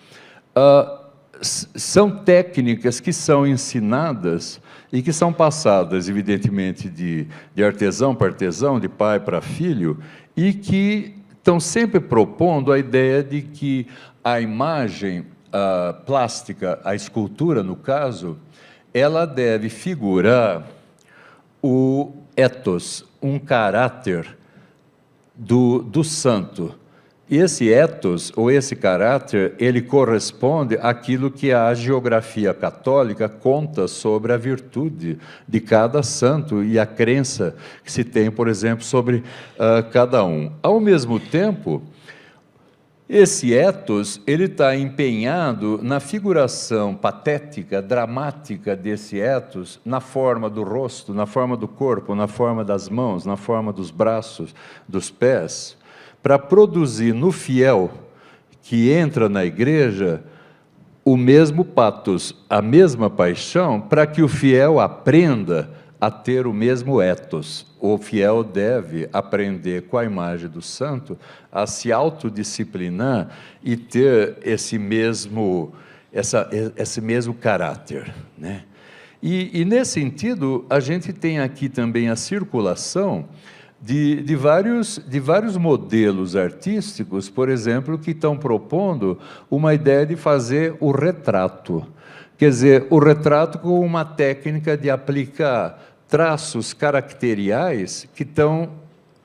são técnicas que são ensinadas e que são passadas, evidentemente, de artesão para artesão, de pai para filho, e que estão sempre propondo a ideia de que a imagem plástica, a escultura, no caso, ela deve figurar o ethos, um caráter do santo. E esse ethos, ou esse caráter, ele corresponde àquilo que a geografia católica conta sobre a virtude de cada santo e a crença que se tem, por exemplo, sobre cada um. Ao mesmo tempo, esse ethos, ele está empenhado na figuração patética, dramática desse ethos, na forma do rosto, na forma do corpo, na forma das mãos, na forma dos braços, dos pés, para produzir no fiel que entra na igreja o mesmo patos, a mesma paixão, para que o fiel aprenda a ter o mesmo ethos. O fiel deve aprender com a imagem do santo a se autodisciplinar e ter esse mesmo caráter, né? E nesse sentido, a gente tem aqui também a circulação de vários modelos artísticos, por exemplo, que estão propondo uma ideia de fazer o retrato. Quer dizer, o retrato com uma técnica de aplicar traços caracteriais que estão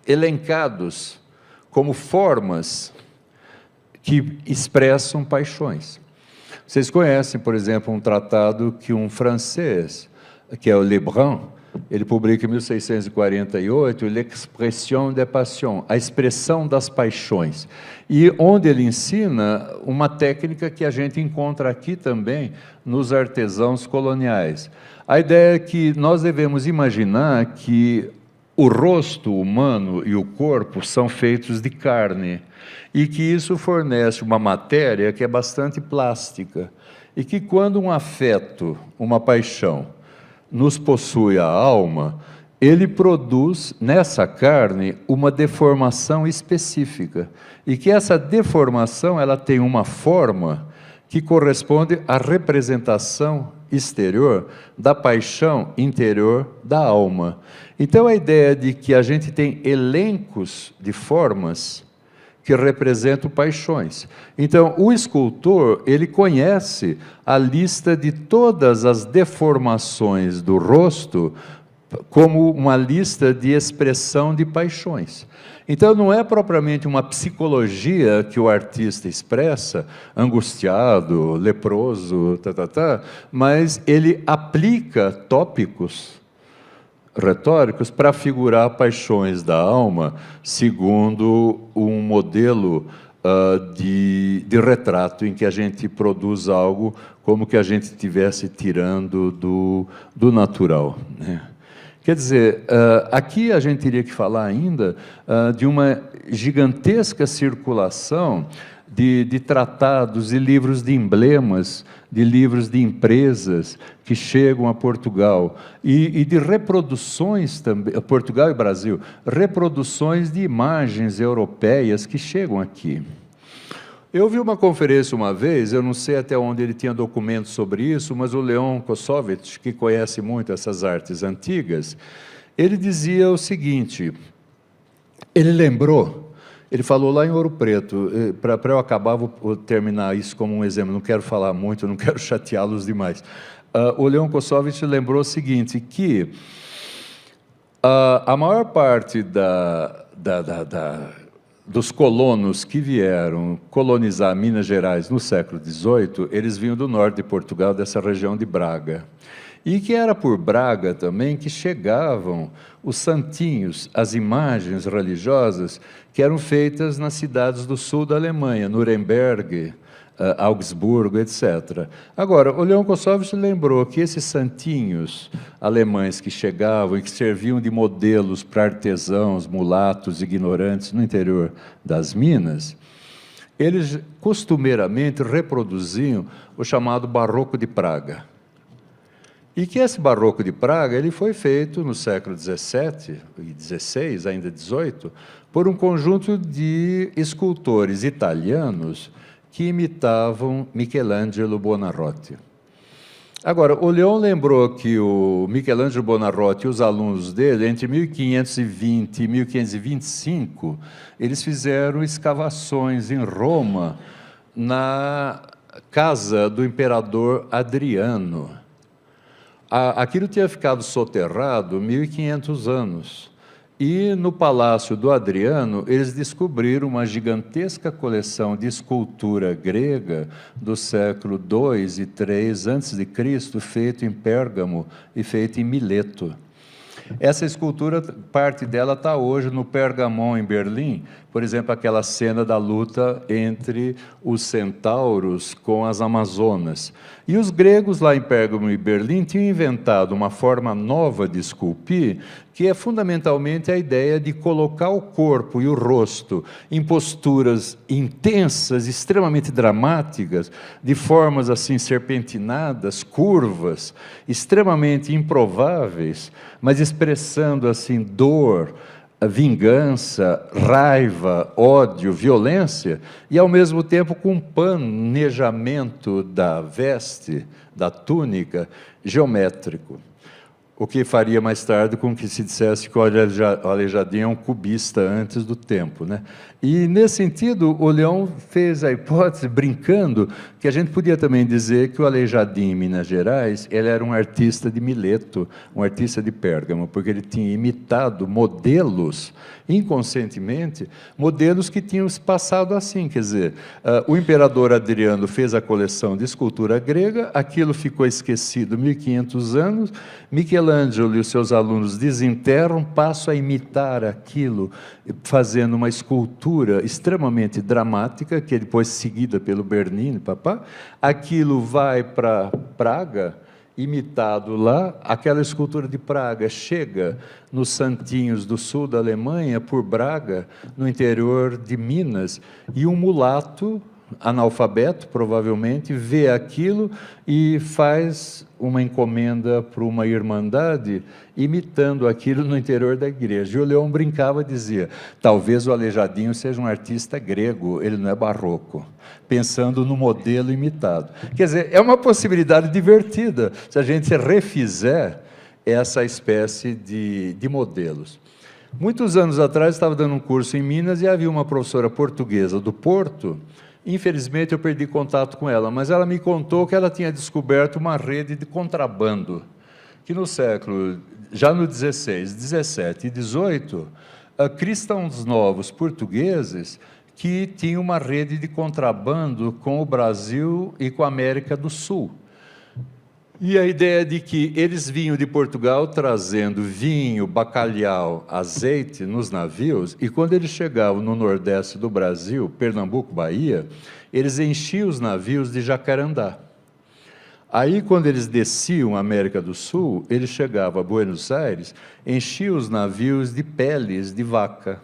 elencados como formas que expressam paixões. Vocês conhecem, por exemplo, um tratado que um francês, que é o Lebrun, ele publica em 1648, L'Expression des Passions, a expressão das paixões, e onde ele ensina uma técnica que a gente encontra aqui também nos artesãos coloniais. A ideia é que nós devemos imaginar que o rosto humano e o corpo são feitos de carne, e que isso fornece uma matéria que é bastante plástica, e que quando um afeto, uma paixão, nos possui a alma, ele produz nessa carne uma deformação específica, e que essa deformação ela tem uma forma que corresponde à representação exterior da paixão interior da alma. Então a ideia de que a gente tem elencos de formas que representam paixões. Então, o escultor, ele conhece a lista de todas as deformações do rosto como uma lista de expressão de paixões. Então, não é propriamente uma psicologia que o artista expressa, angustiado, leproso, mas ele aplica tópicos retóricos para figurar paixões da alma, segundo um modelo de retrato, em que a gente produz algo como que a gente estivesse tirando do natural, né? Quer dizer, aqui a gente teria que falar ainda de uma gigantesca circulação de tratados e livros de emblemas, de livros de empresas que chegam a Portugal, e de reproduções também, Portugal e Brasil, reproduções de imagens europeias que chegam aqui. Eu vi uma conferência uma vez, eu não sei até onde ele tinha documentos sobre isso, mas o Leon Kossovich, que conhece muito essas artes antigas, ele dizia o seguinte, ele lembrou, ele falou lá em Ouro Preto, para eu acabar, vou terminar isso como um exemplo, não quero falar muito, não quero chateá-los demais. O Leon Kossovich lembrou o seguinte, que a maior parte dos colonos que vieram colonizar Minas Gerais no século XVIII, eles vinham do norte de Portugal, dessa região de Braga. E que era por Braga também que chegavam os santinhos, as imagens religiosas que eram feitas nas cidades do sul da Alemanha, Nuremberg, Augsburgo, etc. Agora, o Leon Kossovich lembrou que esses santinhos alemães que chegavam e que serviam de modelos para artesãos, mulatos, ignorantes no interior das Minas, eles costumeiramente reproduziam o chamado Barroco de Praga. E que esse Barroco de Praga ele foi feito no século XVII e XVI, ainda XVIII, por um conjunto de escultores italianos que imitavam Michelangelo Buonarroti. Agora, o Leon lembrou que o Michelangelo Buonarroti e os alunos dele, entre 1520 e 1525, eles fizeram escavações em Roma, na casa do imperador Adriano. Aquilo tinha ficado soterrado 1500 anos. E no Palácio do Adriano, eles descobriram uma gigantesca coleção de escultura grega do século II e III a.C., feito em Pérgamo e feito em Mileto. Essa escultura, parte dela está hoje no Pergamon, em Berlim, por exemplo, aquela cena da luta entre os centauros com as amazonas. E os gregos lá em Pérgamo e Berlim tinham inventado uma forma nova de esculpir, que é fundamentalmente a ideia de colocar o corpo e o rosto em posturas intensas, extremamente dramáticas, de formas assim serpentinadas, curvas, extremamente improváveis, mas expressando assim dor, vingança, raiva, ódio, violência, e ao mesmo tempo com um planejamento da veste, da túnica, geométrico. O que faria mais tarde com que se dissesse que o Aleijadinho é um cubista antes do tempo, né? E, nesse sentido, o Leon fez a hipótese, brincando, que a gente podia também dizer que o Aleijadinho, em Minas Gerais, ele era um artista de Mileto, um artista de Pérgamo, porque ele tinha imitado modelos, inconscientemente, modelos que tinham se passado assim, quer dizer, o imperador Adriano fez a coleção de escultura grega, aquilo ficou esquecido 1500 anos, Michelangelo e os seus alunos desenterram, passam a imitar aquilo, fazendo uma escultura extremamente dramática, que é depois seguida pelo Bernini, aquilo vai para Praga, imitado lá, aquela escultura de Praga chega nos santinhos do sul da Alemanha, por Braga, no interior de Minas, e um mulato, analfabeto, provavelmente, vê aquilo e faz uma encomenda para uma irmandade, imitando aquilo no interior da igreja. E o Leon brincava e dizia, talvez o Aleijadinho seja um artista grego, ele não é barroco, pensando no modelo imitado. Quer dizer, é uma possibilidade divertida, se a gente refizer essa espécie de modelos. Muitos anos atrás, estava dando um curso em Minas e havia uma professora portuguesa do Porto. Infelizmente, eu perdi contato com ela, mas ela me contou que ela tinha descoberto uma rede de contrabando, que no século, já no 16, 17 e 18, cristãos novos portugueses que tinham uma rede de contrabando com o Brasil e com a América do Sul. E a ideia de que eles vinham de Portugal trazendo vinho, bacalhau, azeite nos navios, e quando eles chegavam no nordeste do Brasil, Pernambuco, Bahia, eles enchiam os navios de jacarandá. Aí, quando eles desciam a América do Sul, eles chegavam a Buenos Aires, enchiam os navios de peles de vaca.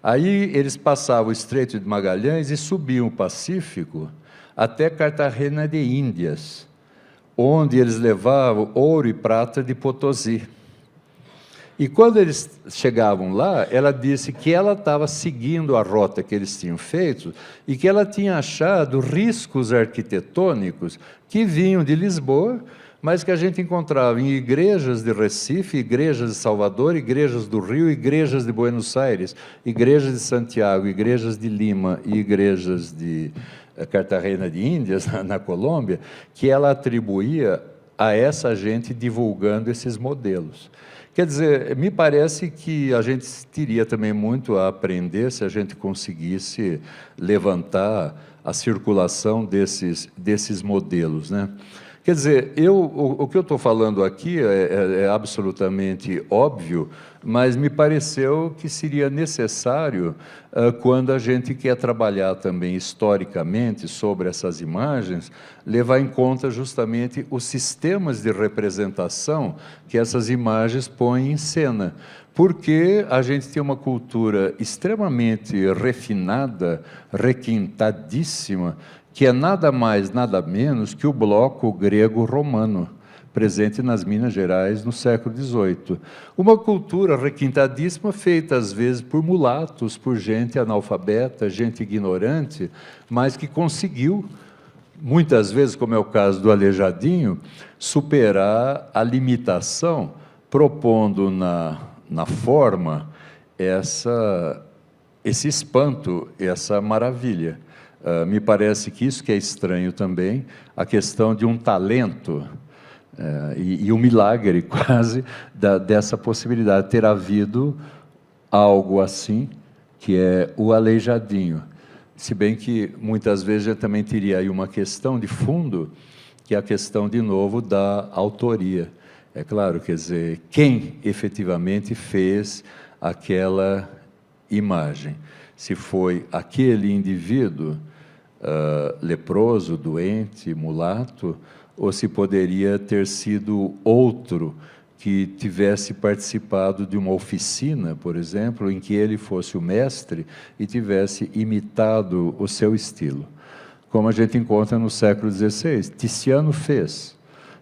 Aí eles passavam o Estreito de Magalhães e subiam o Pacífico até Cartagena de Índias, onde eles levavam ouro e prata de Potosí. E quando eles chegavam lá, ela disse que ela estava seguindo a rota que eles tinham feito e que ela tinha achado riscos arquitetônicos que vinham de Lisboa, mas que a gente encontrava em igrejas de Recife, igrejas de Salvador, igrejas do Rio, igrejas de Buenos Aires, igrejas de Santiago, igrejas de Lima e igrejas de Cartagena de Índias, na Colômbia, que ela atribuía a essa gente divulgando esses modelos. Quer dizer, me parece que a gente teria também muito a aprender se a gente conseguisse levantar a circulação desses modelos, né? Quer dizer, o que eu estou falando aqui é absolutamente óbvio, mas me pareceu que seria necessário, quando a gente quer trabalhar também historicamente sobre essas imagens, levar em conta justamente os sistemas de representação que essas imagens põem em cena. Porque a gente tem uma cultura extremamente refinada, requintadíssima, que é nada mais, nada menos que o bloco grego-romano, presente nas Minas Gerais no século XVIII. Uma cultura requintadíssima, feita às vezes por mulatos, por gente analfabeta, gente ignorante, mas que conseguiu, muitas vezes, como é o caso do Aleijadinho, superar a limitação, propondo na forma esse espanto, essa maravilha. Me parece que isso que é estranho também, a questão de um talento e um milagre quase dessa possibilidade, ter havido algo assim, que é o Aleijadinho. Se bem que muitas vezes eu também teria aí uma questão de fundo, que é a questão, de novo, da autoria. É claro, quer dizer, quem efetivamente fez aquela imagem? Se foi aquele indivíduo leproso, doente, mulato, ou se poderia ter sido outro que tivesse participado de uma oficina, por exemplo, em que ele fosse o mestre e tivesse imitado o seu estilo. Como a gente encontra no século XVI, Tiziano fez.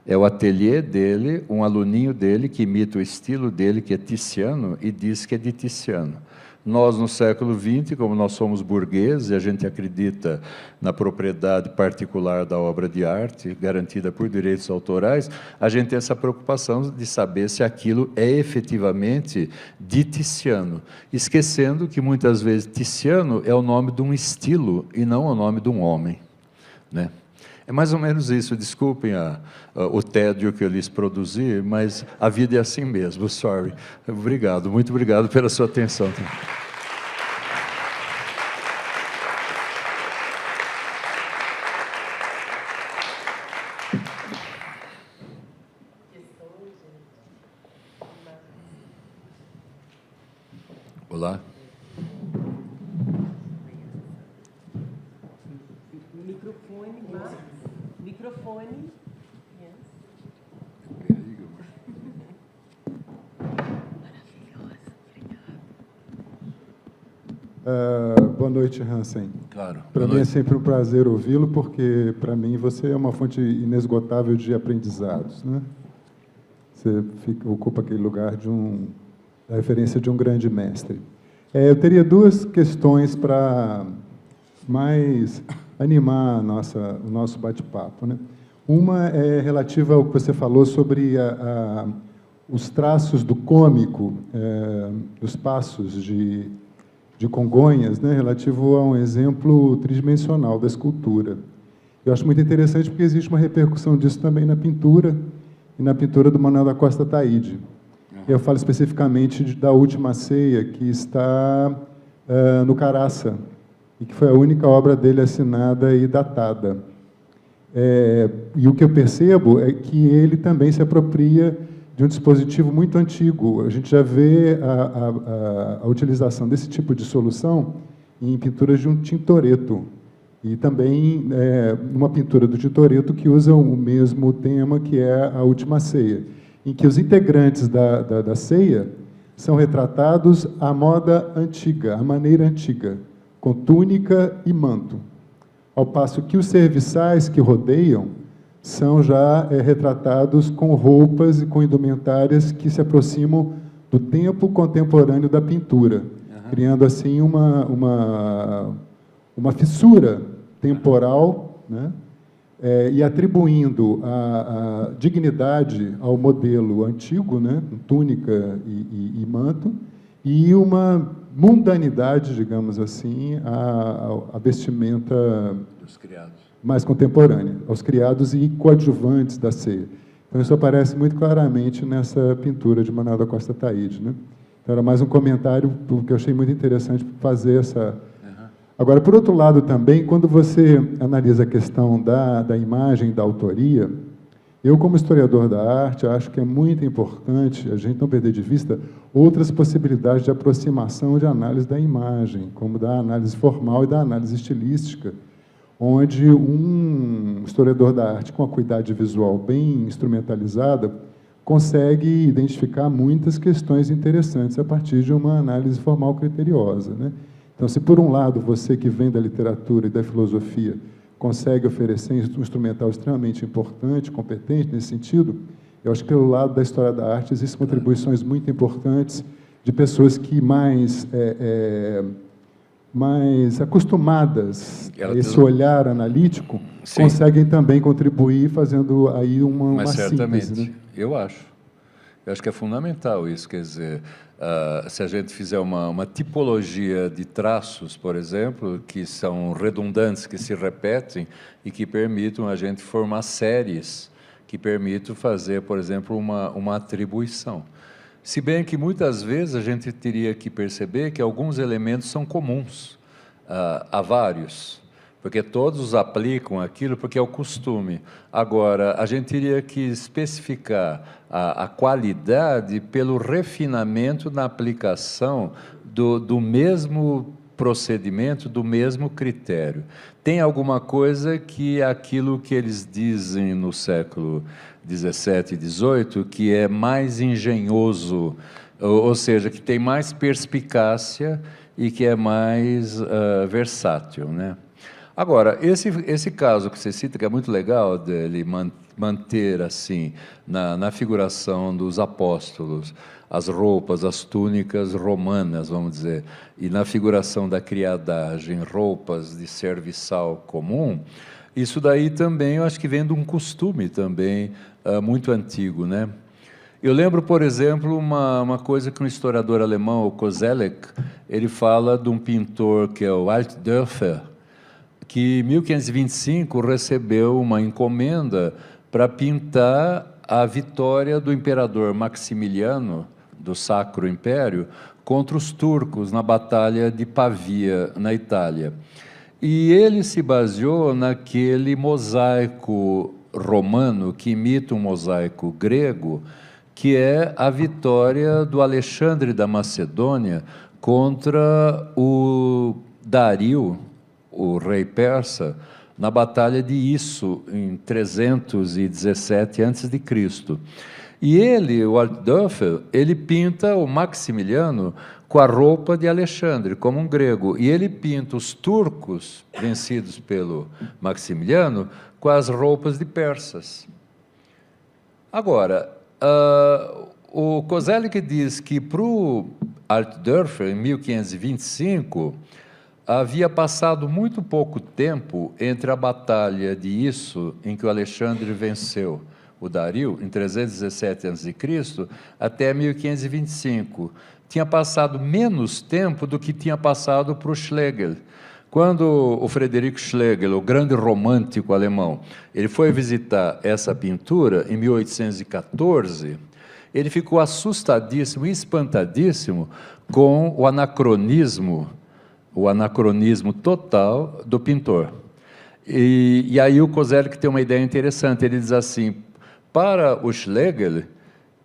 É o ateliê dele, um aluninho dele que imita o estilo dele, que é Tiziano, e diz que é de Tiziano. Nós, no século XX, como nós somos burgueses, e a gente acredita na propriedade particular da obra de arte, garantida por direitos autorais, a gente tem essa preocupação de saber se aquilo é efetivamente de Tiziano, esquecendo que, muitas vezes, Tiziano é o nome de um estilo e não o nome de um homem, né? É mais ou menos isso, desculpem o tédio que eu lhes produzi, mas a vida é assim mesmo, sorry. Obrigado, muito obrigado pela sua atenção. Olá. Microfone. Boa noite, Hansen. Claro. Para mim é sempre um prazer ouvi-lo, porque, para mim, você é uma fonte inesgotável de aprendizados, né? Você ocupa aquele lugar da referência de um grande mestre. Eu teria duas questões para mais animar o nosso bate-papo, né? Uma é relativa ao que você falou sobre os traços do cômico, dos passos de Congonhas, né, relativo a um exemplo tridimensional da escultura. Eu acho muito interessante porque existe uma repercussão disso também na pintura, e na pintura do Manuel da Costa Taide. Eu falo especificamente da Última Ceia, que está no Caraça, e que foi a única obra dele assinada e datada. E o que eu percebo é que ele também se apropria de um dispositivo muito antigo. A gente já vê a utilização desse tipo de solução em pinturas de um Tintoretto, e também uma pintura do Tintoretto que usa o mesmo tema, que é a Última Ceia, em que os integrantes da ceia são retratados à moda antiga, à maneira antiga, com túnica e manto, ao passo que os serviçais que rodeiam são já retratados com roupas e com indumentárias que se aproximam do tempo contemporâneo da pintura, criando assim uma fissura temporal, né? E atribuindo a dignidade ao modelo antigo, né? Com túnica e manto, e uma mundanidade, digamos assim, à vestimenta dos criados, mais contemporânea, aos criados e coadjuvantes da ceia. Então, isso aparece muito claramente nessa pintura de Manuel da Costa Taide, né? Então, era mais um comentário que eu achei muito interessante fazer essa... Agora, por outro lado também, quando você analisa a questão da imagem, da autoria, eu, como historiador da arte, acho que é muito importante a gente não perder de vista outras possibilidades de aproximação de análise da imagem, como da análise formal e da análise estilística, onde um historiador da arte com a acuidade visual bem instrumentalizada consegue identificar muitas questões interessantes a partir de uma análise formal criteriosa, né? Então, se por um lado você que vem da literatura e da filosofia consegue oferecer um instrumental extremamente importante, competente nesse sentido, eu acho que pelo lado da história da arte existem contribuições muito importantes de pessoas que mais acostumadas a esse olhar analítico, sim, conseguem também contribuir fazendo aí uma certamente, síntese, né? Eu acho que é fundamental isso, quer dizer, se a gente fizer uma tipologia de traços, por exemplo, que são redundantes, que se repetem e que permitam a gente formar séries, que permitam fazer, por exemplo, uma atribuição. Se bem que muitas vezes a gente teria que perceber que alguns elementos são comuns a vários, porque todos aplicam aquilo porque é o costume. Agora, a gente teria que especificar a qualidade pelo refinamento na aplicação do mesmo procedimento, do mesmo critério. Tem alguma coisa que é aquilo que eles dizem no século XVII e XVIII, que é mais engenhoso, ou seja, que tem mais perspicácia e que é mais versátil, né? Agora, esse caso que você cita, que é muito legal, dele manter assim, na figuração dos apóstolos, as roupas, as túnicas romanas, vamos dizer, e na figuração da criadagem, roupas de serviçal comum, isso daí também, eu acho que vem de um costume também muito antigo, né? Eu lembro, por exemplo, uma coisa que um historiador alemão, o Koselleck, ele fala de um pintor que é o Altdorfer, que em 1525 recebeu uma encomenda para pintar a vitória do imperador Maximiliano, do Sacro Império, contra os turcos na Batalha de Pavia, na Itália. E ele se baseou naquele mosaico romano, que imita um mosaico grego, que é a vitória do Alexandre da Macedônia contra o Dario, o rei persa, na Batalha de Isso, em 317 a.C. E ele, o Altdorfer, ele pinta o Maximiliano com a roupa de Alexandre, como um grego, e ele pinta os turcos, vencidos pelo Maximiliano, com as roupas de persas. Agora, o Koselleck diz que para o Altdorfer, em 1525, havia passado muito pouco tempo entre a batalha de Isso, em que o Alexandre venceu o Dario, em 317 a.C., até 1525. Tinha passado menos tempo do que tinha passado para o Schlegel. Quando o Friedrich Schlegel, o grande romântico alemão, ele foi visitar essa pintura em 1814, ele ficou assustadíssimo, espantadíssimo com o anacronismo total do pintor. E aí o Koselleck tem uma ideia interessante, ele diz assim, para o Schlegel,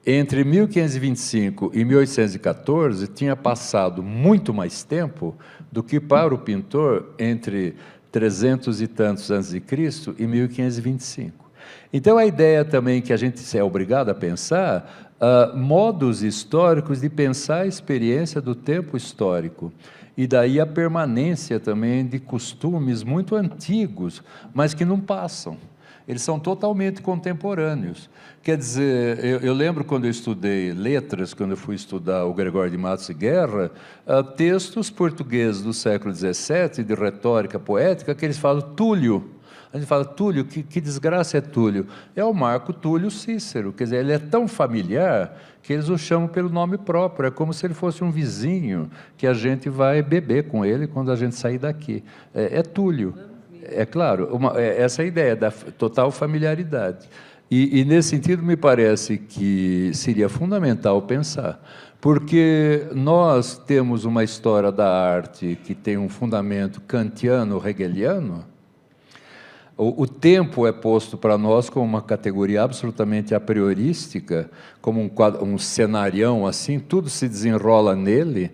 entre 1525 e 1814, tinha passado muito mais tempo do que para o pintor entre 300 e tantos antes de Cristo e 1525. Então, a ideia também que a gente é obrigado a pensar, modos históricos de pensar a experiência do tempo histórico. E daí a permanência também de costumes muito antigos, mas que não passam. Eles são totalmente contemporâneos. Quer dizer, eu lembro quando eu estudei letras, quando eu fui estudar o Gregório de Matos e Guerra, textos portugueses do século XVII, de retórica poética, que eles falam Túlio. A gente fala, Túlio, que desgraça é Túlio? É o Marco Túlio Cícero, quer dizer, ele é tão familiar que eles o chamam pelo nome próprio, é como se ele fosse um vizinho que a gente vai beber com ele quando a gente sair daqui. É Túlio. É claro, essa é a ideia da total familiaridade. E, nesse sentido, me parece que seria fundamental pensar, porque nós temos uma história da arte que tem um fundamento kantiano, hegeliano. O tempo é posto para nós como uma categoria absolutamente a priorística, como um cenarião assim, tudo se desenrola nele,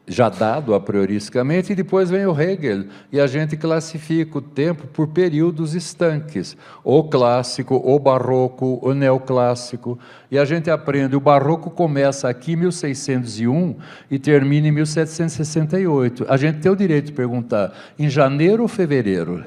já dado a prioristicamente, e depois vem o Hegel, e a gente classifica o tempo por períodos estanques, ou clássico, ou barroco, ou neoclássico, e a gente aprende, o barroco começa aqui em 1601 e termina em 1768. A gente tem o direito de perguntar, em janeiro ou fevereiro?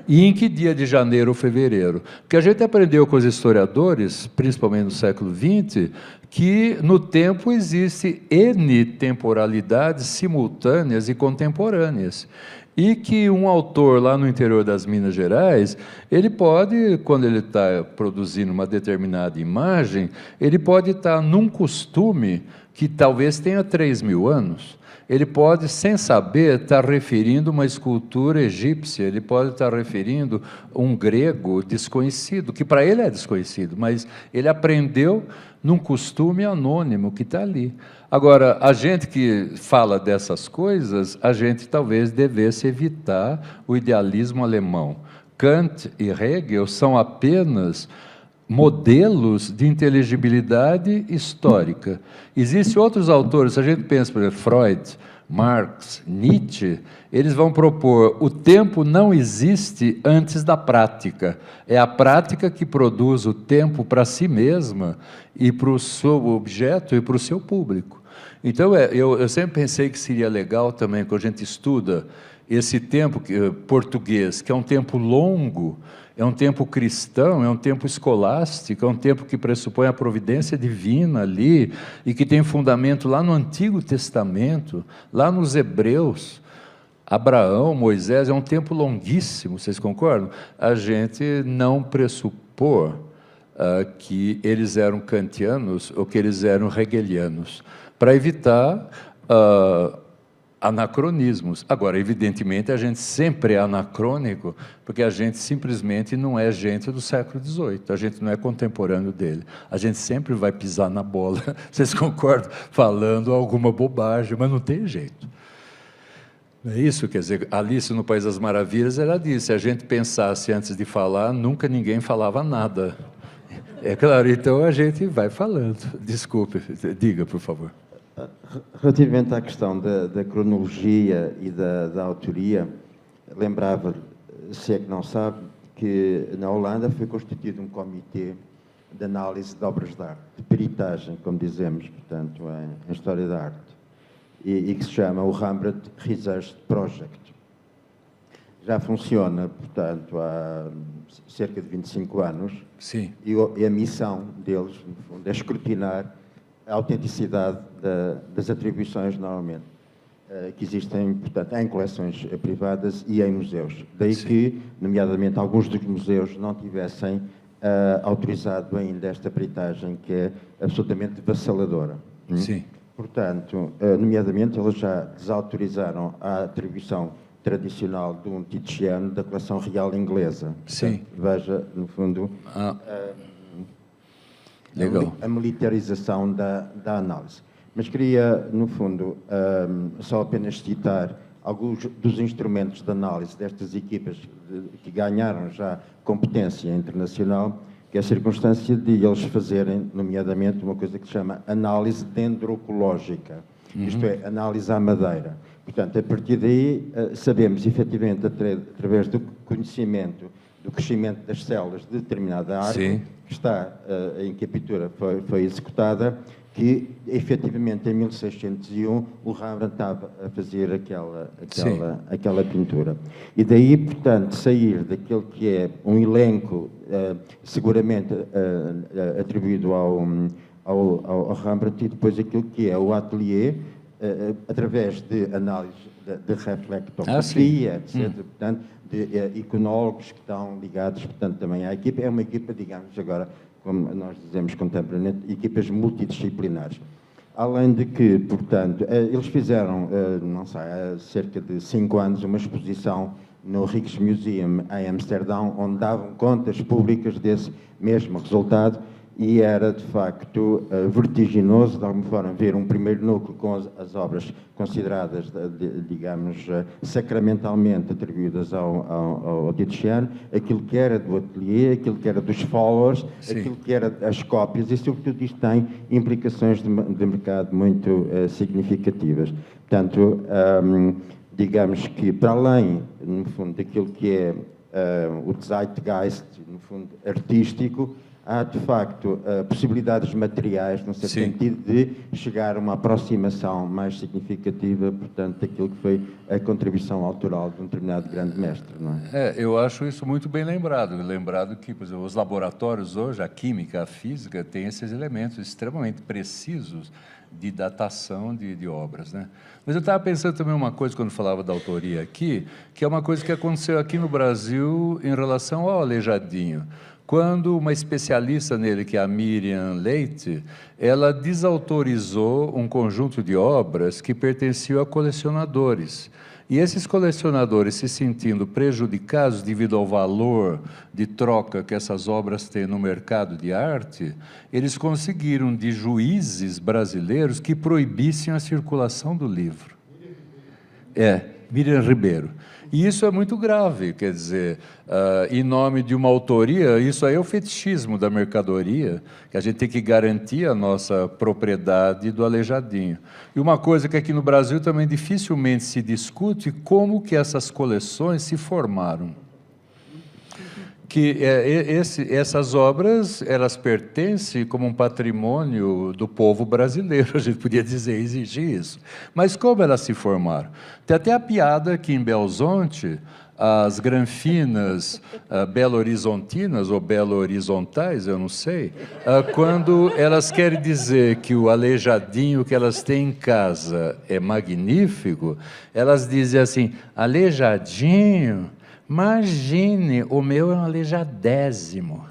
E em que dia de janeiro ou fevereiro? Porque a gente aprendeu com os historiadores, principalmente no século XX, que no tempo existe N temporalidades simultâneas e contemporâneas. E que um autor lá no interior das Minas Gerais, ele pode, quando ele está produzindo uma determinada imagem, ele pode estar num costume que talvez tenha 3.000 anos. Ele pode, sem saber, estar referindo uma escultura egípcia, ele pode estar referindo um grego desconhecido, que para ele é desconhecido, mas ele aprendeu num costume anônimo que está ali. Agora, a gente que fala dessas coisas, a gente talvez devesse evitar o idealismo alemão. Kant e Hegel são apenas modelos de inteligibilidade histórica. Existem outros autores, se a gente pensa, por exemplo, Freud, Marx, Nietzsche, eles vão propor, o tempo não existe antes da prática. É a prática que produz o tempo para si mesma e para o seu objeto e para o seu público. Então, eu sempre pensei que seria legal também, quando a gente estuda esse tempo português, que é um tempo longo, é um tempo cristão, é um tempo escolástico, é um tempo que pressupõe a providência divina ali, e que tem fundamento lá no Antigo Testamento, lá nos Hebreus, Abraão, Moisés, é um tempo longuíssimo, vocês concordam? A gente não pressupor que eles eram kantianos ou que eles eram hegelianos, para evitar anacronismos. Agora, evidentemente, a gente sempre é anacrônico, porque a gente simplesmente não é gente do século XVIII, a gente não é contemporâneo dele. A gente sempre vai pisar na bola, vocês concordam? Falando alguma bobagem, mas não tem jeito. Não é isso? Quer dizer, Alice no País das Maravilhas, ela disse, se a gente pensasse antes de falar, nunca ninguém falava nada. É claro, então a gente vai falando. Desculpe, diga, por favor. Relativamente à questão da cronologia e da autoria, lembrava, se é que não sabe, que na Holanda foi constituído um comitê de análise de obras de arte, de peritagem, como dizemos, portanto, em História da Arte, e que se chama o Rembrandt Research Project. Já funciona, portanto, há cerca de 25 anos. Sim. E a missão deles, no fundo, é escrutinar a autenticidade das atribuições, normalmente, que existem, portanto, em coleções privadas e em museus. Daí Sim. que, nomeadamente, alguns dos museus não tivessem autorizado ainda esta peritagem, que é absolutamente vassaladora. Sim. Portanto, nomeadamente, eles já desautorizaram a atribuição tradicional de um Titiano da coleção real inglesa. Sim. Portanto, veja, no fundo, legal. A militarização da análise. Mas queria, no fundo, só apenas citar alguns dos instrumentos de análise destas equipas que ganharam já competência internacional, que é a circunstância de eles fazerem, nomeadamente, uma coisa que se chama análise dendrocológica, isto é, análise à madeira. Portanto, a partir daí, sabemos, efetivamente, através do conhecimento do crescimento das células de determinada árvore, que está, em que a pintura foi executada, que, efetivamente, em 1601, o Rembrandt estava a fazer aquela pintura. E daí, portanto, sair daquele que é um elenco, seguramente atribuído ao Rembrandt, e depois aquilo que é o atelier, através de análise de reflectografia, etc., portanto, de iconólogos que estão ligados, portanto, também à equipa. É uma equipa, digamos, agora, como nós dizemos contemporaneamente, equipas multidisciplinares. Além de que, portanto, eles fizeram, não sei, há cerca de 5 anos, uma exposição no Rijksmuseum em Amsterdão, onde davam contas públicas desse mesmo resultado, e era, de facto, vertiginoso, de alguma forma, ver um primeiro núcleo com as obras consideradas, digamos, sacramentalmente atribuídas ao Titiano, aquilo que era do atelier, aquilo que era dos followers, aquilo que era as cópias, e, sobretudo, isto tem implicações de mercado muito significativas. Portanto, digamos que, para além, no fundo, daquilo que é o zeitgeist, no fundo, artístico, há, de facto, possibilidades materiais, no certo sentido, de chegar a uma aproximação mais significativa, portanto, daquilo que foi a contribuição autoral de um determinado grande mestre, não é? Eu acho isso muito bem lembrado. Lembrado que, por exemplo, os laboratórios hoje, a química, a física, têm esses elementos extremamente precisos de datação de obras, né? Mas eu estava pensando também uma coisa, quando falava da autoria aqui, que é uma coisa que aconteceu aqui no Brasil em relação ao Aleijadinho. Quando uma especialista nele, que é a Miriam Leite, ela desautorizou um conjunto de obras que pertenciam a colecionadores. E esses colecionadores, se sentindo prejudicados devido ao valor de troca que essas obras têm no mercado de arte, eles conseguiram de juízes brasileiros que proibissem a circulação do livro. Miriam Ribeiro. E isso é muito grave, quer dizer, em nome de uma autoria, isso aí é o fetichismo da mercadoria, que a gente tem que garantir a nossa propriedade do Aleijadinho. E uma coisa que aqui no Brasil também dificilmente se discute, como que essas coleções se formaram. Que essas obras, elas pertencem como um patrimônio do povo brasileiro, a gente podia dizer, exigir isso. Mas como elas se formaram? Tem até a piada que em Belo Horizonte, as granfinas belo-horizontinas ou belo-horizontais, eu não sei, quando elas querem dizer que o aleijadinho que elas têm em casa é magnífico, elas dizem assim, aleijadinho... Imagine, o meu é um aleijadésimo.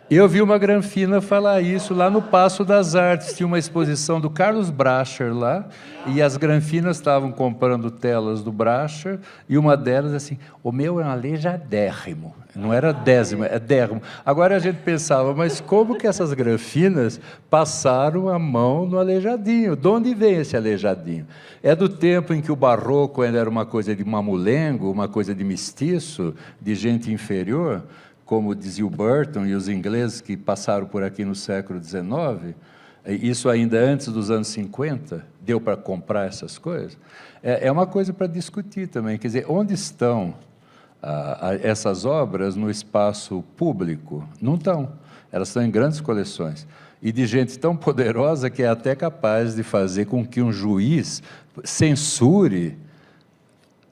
Eu vi uma granfina falar isso lá no Paço das Artes. Tinha uma exposição do Carlos Bracher lá, e as granfinas estavam comprando telas do Bracher, e uma delas assim, o meu é um aleijadérrimo. Não era décimo, é dérrimo. Agora a gente pensava, mas como que essas granfinas passaram a mão no aleijadinho? De onde vem esse aleijadinho? É do tempo em que o barroco ainda era uma coisa de mamulengo, uma coisa de mestiço, de gente inferior, como dizia o Burton e os ingleses que passaram por aqui no século XIX, isso ainda antes dos anos 50, deu para comprar essas coisas? É uma coisa para discutir também, quer dizer, onde estão essas obras no espaço público? Não estão, elas estão em grandes coleções, e de gente tão poderosa que é até capaz de fazer com que um juiz censure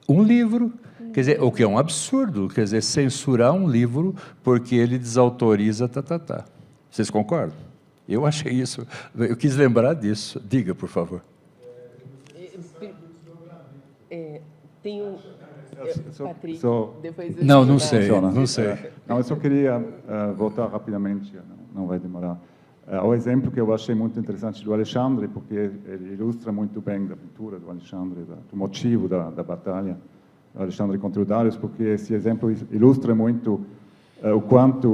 um livro. Quer dizer, o que é um absurdo, quer dizer, censurar um livro porque ele desautoriza, Vocês concordam? Eu achei isso, eu quis lembrar disso. Diga, por favor. Tem um... Patrick, depois não sei. Não, eu só queria voltar rapidamente, não vai demorar, ao exemplo que eu achei muito interessante do Alexandre, porque ele ilustra muito bem da pintura do Alexandre, do motivo da batalha. Alexandre contra o Darius, porque esse exemplo ilustra muito o quanto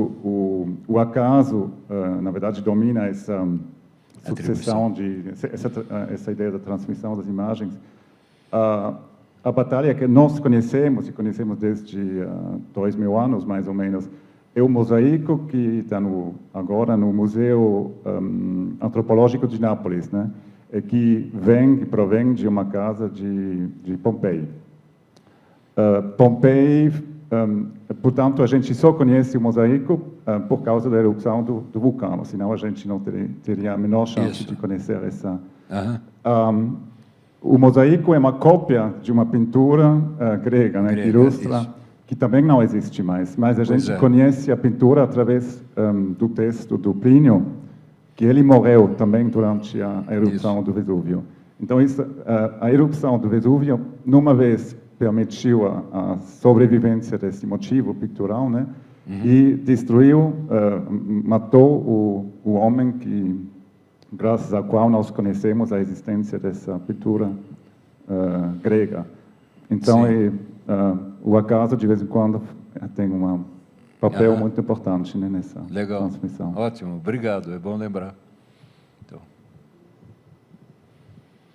o acaso, na verdade, domina sucessão essa ideia da transmissão das imagens. A batalha que nós conhecemos, e conhecemos desde 2000 anos, mais ou menos, é o mosaico que está agora no Museu Antropológico de Nápoles, né? Que provém de uma casa de Pompei. Pompei, portanto, a gente só conhece o mosaico por causa da erupção do vulcão, senão a gente não teria a menor chance de conhecer essa... O mosaico é uma cópia de uma pintura grega, né, que ilustra, que também não existe mais, mas a gente conhece a pintura através do texto do Plínio, que ele morreu também durante a erupção do Vesúvio. Então, a erupção do Vesúvio, numa vez, permitiu a sobrevivência desse motivo pictural, né, e destruiu, matou o homem que, graças ao qual nós conhecemos a existência dessa pintura grega. Então, o acaso, de vez em quando, tem um papel muito importante, né, nessa transmissão. Ótimo, obrigado, é bom lembrar. Então.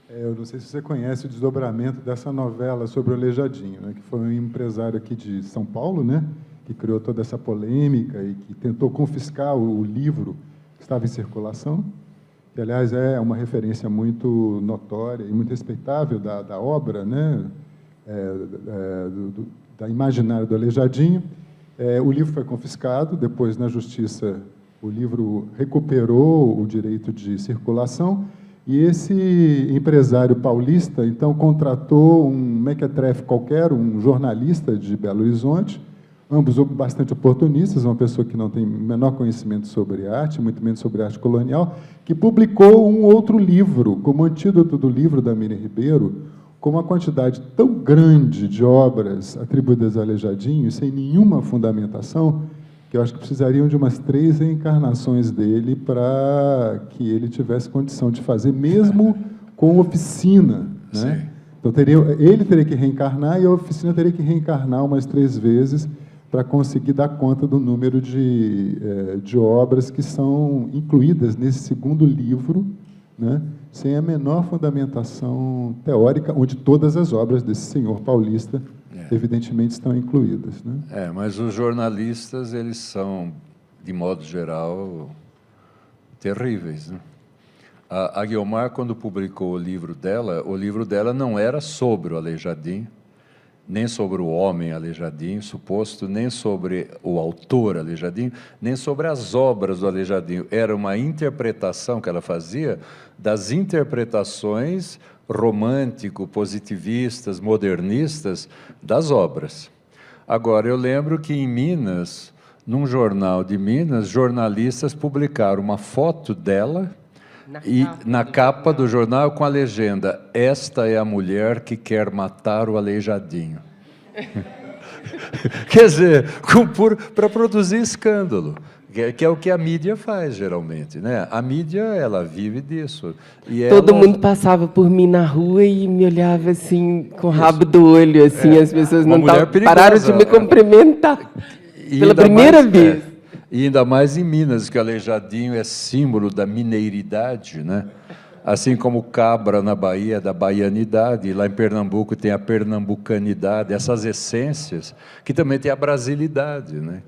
Eu não sei se você conhece o desdobramento dessa novela sobre o Aleijadinho, né, que foi um empresário aqui de São Paulo, né, que criou toda essa polêmica e que tentou confiscar o livro que estava em circulação, que, aliás, é uma referência muito notória e muito respeitável da obra, né, da imaginário do Aleijadinho. O livro foi confiscado, depois, na Justiça, o livro recuperou o direito de circulação, e esse empresário paulista, então, contratou um mequetrefe qualquer, um jornalista de Belo Horizonte, ambos bastante oportunistas, uma pessoa que não tem o menor conhecimento sobre arte, muito menos sobre arte colonial, que publicou um outro livro, como antídoto do livro da Miriam Ribeiro, com uma quantidade tão grande de obras atribuídas a Aleijadinho, sem nenhuma fundamentação, que eu acho que precisariam de umas 3 reencarnações dele para que ele tivesse condição de fazer, mesmo com oficina, né? Então, ele teria que reencarnar e a oficina teria que reencarnar umas 3 vezes para conseguir dar conta do número de obras que são incluídas nesse segundo livro, né, sem a menor fundamentação teórica, onde todas as obras desse senhor paulista, evidentemente, estão incluídas, né? Mas os jornalistas, eles são, de modo geral, terríveis, né? A Guiomar, quando publicou o livro dela não era sobre o Aleijadinho, nem sobre o homem Aleijadinho, suposto, nem sobre o autor Aleijadinho, nem sobre as obras do Aleijadinho. Era uma interpretação que ela fazia das interpretações romântico-positivistas, modernistas das obras. Agora, eu lembro que em Minas, num jornal de Minas, jornalistas publicaram uma foto dela na capa do jornal com a legenda: "Esta é a mulher que quer matar o Aleijadinho". Quer dizer, para produzir escândalo, que é o que a mídia faz, geralmente, né? A mídia, ela vive disso. E todo mundo passava por mim na rua e me olhava assim, com o rabo do olho, assim, as pessoas não pararam de me cumprimentar pela primeira vez. E ainda mais em Minas, que o Aleijadinho é símbolo da mineiridade, né? Assim como Cabra, na Bahia, da baianidade, e lá em Pernambuco tem a pernambucanidade, essas essências, que também tem a brasilidade, né?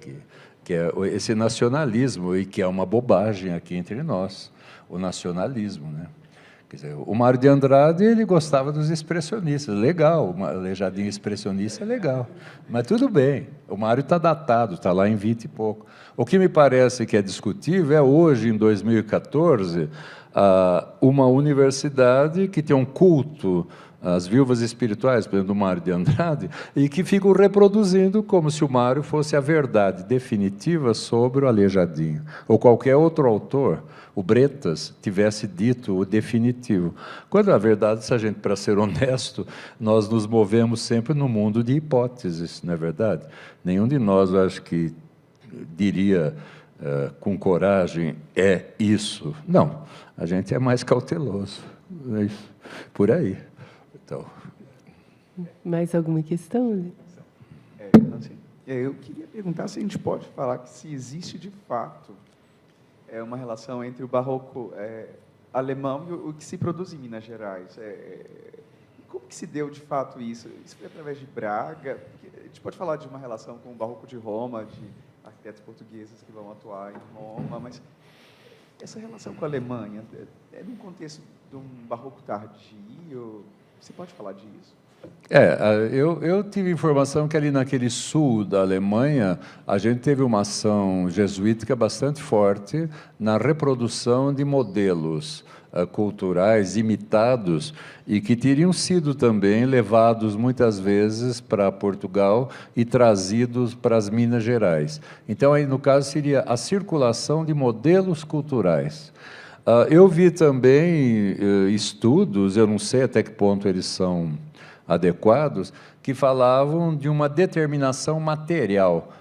Que é esse nacionalismo, e que é uma bobagem aqui entre nós, o nacionalismo, né? Quer dizer, o Mário de Andrade, ele gostava dos expressionistas, legal, o Aleijadinho expressionista é legal, mas tudo bem, o Mário está datado, está lá em 20 e pouco. O que me parece que é discutível é hoje, em 2014, uma universidade que tem um culto às viúvas espirituais, por exemplo, do Mário de Andrade, e que ficam reproduzindo como se o Mário fosse a verdade definitiva sobre o Aleijadinho, ou qualquer outro autor, o Bretas, tivesse dito o definitivo. Quando, na verdade, se a gente, para ser honesto, nós nos movemos sempre no mundo de hipóteses, não é verdade? Nenhum de nós, acho que, diria com coragem, é isso. Não, a gente é mais cauteloso. É isso, por aí. Então. Mais alguma questão? Eu queria perguntar se a gente pode falar que se existe, de fato, uma relação entre o barroco alemão e o que se produz em Minas Gerais. Como que se deu, de fato, isso? Isso foi através de Braga? Porque a gente pode falar de uma relação com o Barroco de Roma, de arquitetos portugueses que vão atuar em Roma, mas essa relação com a Alemanha é num contexto de um Barroco tardio? Você pode falar disso? Eu tive informação que ali naquele sul da Alemanha, a gente teve uma ação jesuítica bastante forte na reprodução de modelos culturais imitados e que teriam sido também levados muitas vezes para Portugal e trazidos para as Minas Gerais. Então, aí no caso, seria a circulação de modelos culturais. Eu vi também estudos, eu não sei até que ponto eles são adequados, que falavam de uma determinação material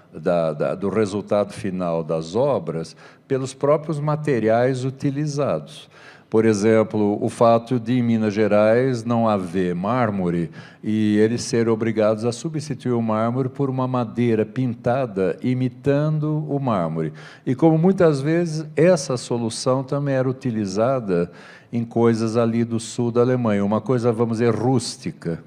do resultado final das obras pelos próprios materiais utilizados. Por exemplo, o fato de, em Minas Gerais, não haver mármore e eles serem obrigados a substituir o mármore por uma madeira pintada imitando o mármore. E como muitas vezes essa solução também era utilizada em coisas ali do sul da Alemanha, uma coisa, vamos dizer, rústica,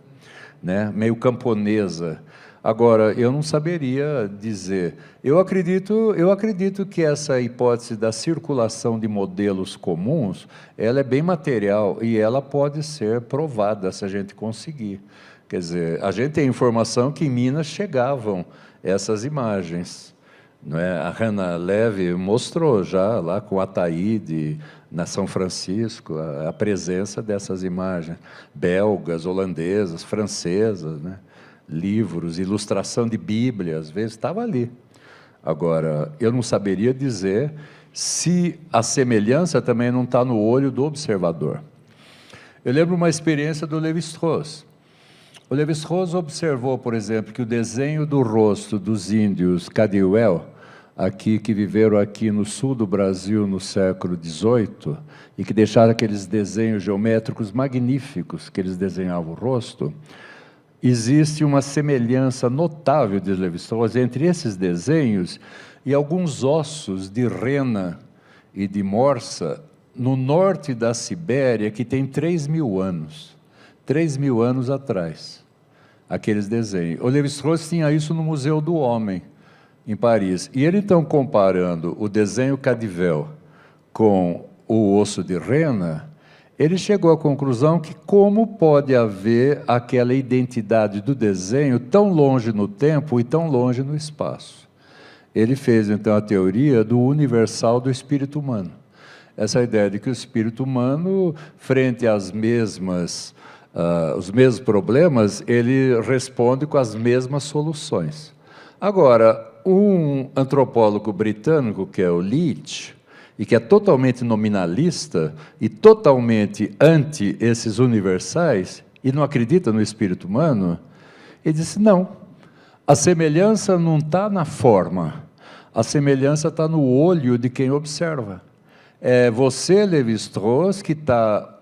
né? Meio camponesa. Agora, eu não saberia dizer. Eu acredito que essa hipótese da circulação de modelos comuns, ela é bem material e ela pode ser provada se a gente conseguir. Quer dizer, a gente tem informação que em Minas chegavam essas imagens, não é? A Hannah Levy mostrou já lá com o Ataíde, na São Francisco, a presença dessas imagens, belgas, holandesas, francesas, né? Livros, ilustração de Bíblia, às vezes estava ali. Agora, eu não saberia dizer se a semelhança também não está no olho do observador. Eu lembro uma experiência do Lévi-Strauss. O Lévi-Strauss observou, por exemplo, que o desenho do rosto dos índios Cadiuel, aqui, que viveram aqui no sul do Brasil no século XVIII, e que deixaram aqueles desenhos geométricos magníficos que eles desenhavam o rosto, existe uma semelhança notável de Lévi-Strauss entre esses desenhos e alguns ossos de rena e de morsa no norte da Sibéria, que tem 3.000 anos. 3.000 anos atrás, aqueles desenhos. O Lévi-Strauss tinha isso no Museu do Homem, em Paris. E ele, então, comparando o desenho Cadivel com o osso de rena, ele chegou à conclusão que como pode haver aquela identidade do desenho tão longe no tempo e tão longe no espaço. Ele fez, então, a teoria do universal do espírito humano. Essa ideia de que o espírito humano, frente às mesmas, os mesmos problemas, ele responde com as mesmas soluções. Agora, um antropólogo britânico, que é o Leach, e que é totalmente nominalista e totalmente anti esses universais, e não acredita no espírito humano, ele disse, não, a semelhança não está na forma, a semelhança está no olho de quem observa. É você, Lévi-Strauss, que está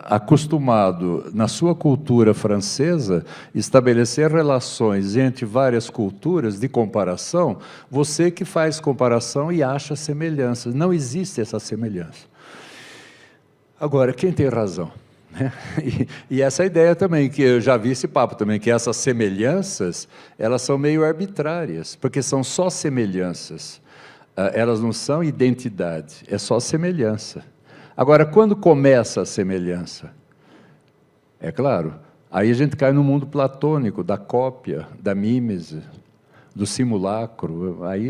acostumado, na sua cultura francesa, estabelecer relações entre várias culturas de comparação, você que faz comparação e acha semelhanças. Não existe essa semelhança. Agora, quem tem razão? E essa ideia também, que eu já vi esse papo também, que essas semelhanças, elas são meio arbitrárias, porque são só semelhanças. Elas não são identidade, é só semelhança. Agora, quando começa a semelhança? É claro, aí a gente cai no mundo platônico, da cópia, da mímese, do simulacro. Aí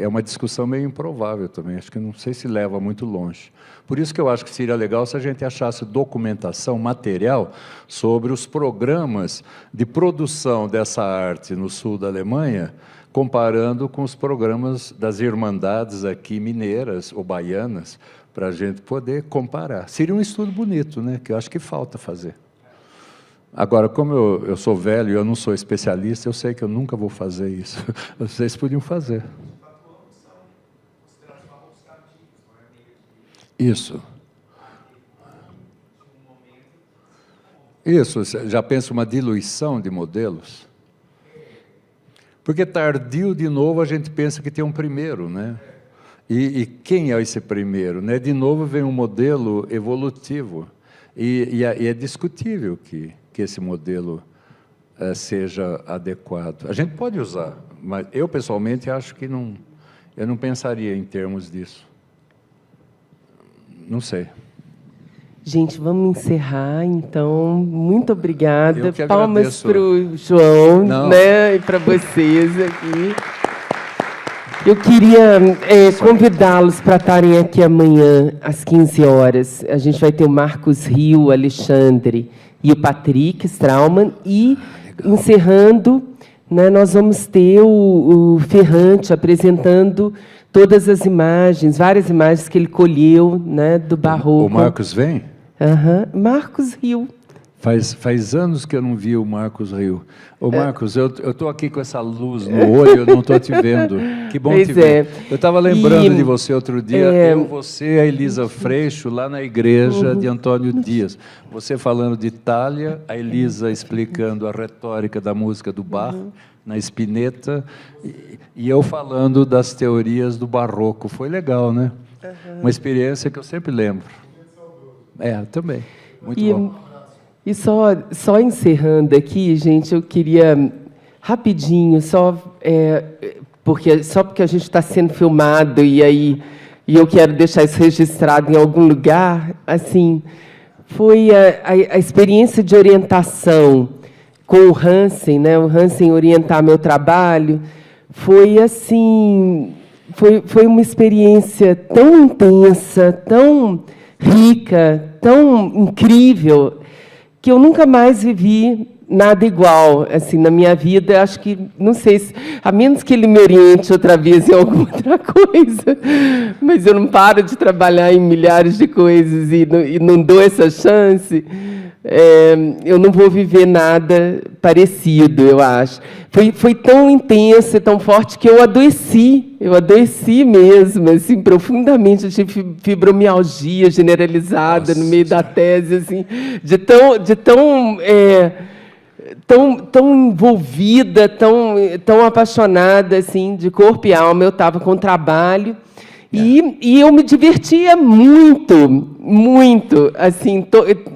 é uma discussão meio improvável também, acho que não sei se leva muito longe. Por isso que eu acho que seria legal se a gente achasse documentação, material, sobre os programas de produção dessa arte no sul da Alemanha, comparando com os programas das irmandades aqui mineiras ou baianas, para a gente poder comparar. Seria um estudo bonito, né? Que eu acho que falta fazer. Agora, como eu sou velho e eu não sou especialista, eu sei que eu nunca vou fazer isso. Vocês podiam fazer. Isso. Isso, já pensa uma diluição de modelos? Porque tardio, de novo, a gente pensa que tem um primeiro, né? E quem é esse primeiro? Né? De novo, vem um modelo evolutivo. E é discutível que esse modelo seja adequado. A gente pode usar, mas eu, pessoalmente, acho que não... Eu não pensaria em termos disso. Não sei. Gente, vamos encerrar, então. Muito obrigada. Palmas agradeço. para o João, né? E para vocês aqui. Eu queria convidá-los para estarem aqui amanhã, às 15 horas. A gente vai ter o Marcos Rio, o Alexandre e o Patrick Straumann. E, encerrando, né, nós vamos ter o Ferrante apresentando todas as imagens, várias imagens que ele colheu, né, do barroco. O Marcos vem? Marcos Rio. Faz anos que eu não vi o Marcos Rio. Ô, Marcos, eu estou aqui com essa luz no olho, eu não estou te vendo. Que bom te ver. Eu estava lembrando de você outro dia, você, a Elisa Freixo, lá na igreja de Antônio Dias. Você falando de Itália, a Elisa explicando a retórica da música do Bach, na Spinetta, e eu falando das teorias do barroco. Foi legal, né? Uma experiência que eu sempre lembro. Também. Muito bom. E só encerrando aqui, gente, eu queria rapidinho, porque a gente está sendo filmado e eu quero deixar isso registrado em algum lugar, assim, foi a experiência de orientação com o Hansen, né? O Hansen orientar meu trabalho, foi assim, foi uma experiência tão intensa, tão rica, tão incrível, que eu nunca mais vivi nada igual assim na minha vida. Acho que, não sei se, a menos que ele me oriente outra vez em alguma outra coisa, mas eu não paro de trabalhar em milhares de coisas e não dou essa chance, eu não vou viver nada parecido, eu acho. Foi tão intenso e tão forte que eu adoeci mesmo, assim, profundamente. Eu tive fibromialgia generalizada no meio da tese, assim, de tão envolvida, tão apaixonada, assim, de corpo e alma. Eu estava com trabalho e eu me divertia muito, muito, assim,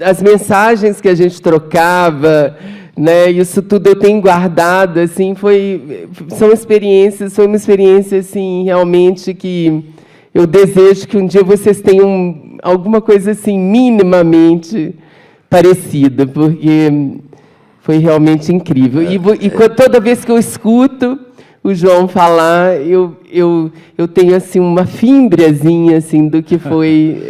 as mensagens que a gente trocava, né? Isso tudo eu tenho guardado, assim, foi uma experiência assim, realmente, que eu desejo que um dia vocês tenham alguma coisa assim minimamente parecida, porque foi realmente incrível. E toda vez que eu escuto o João falar, eu tenho assim uma fímbriazinha assim do que foi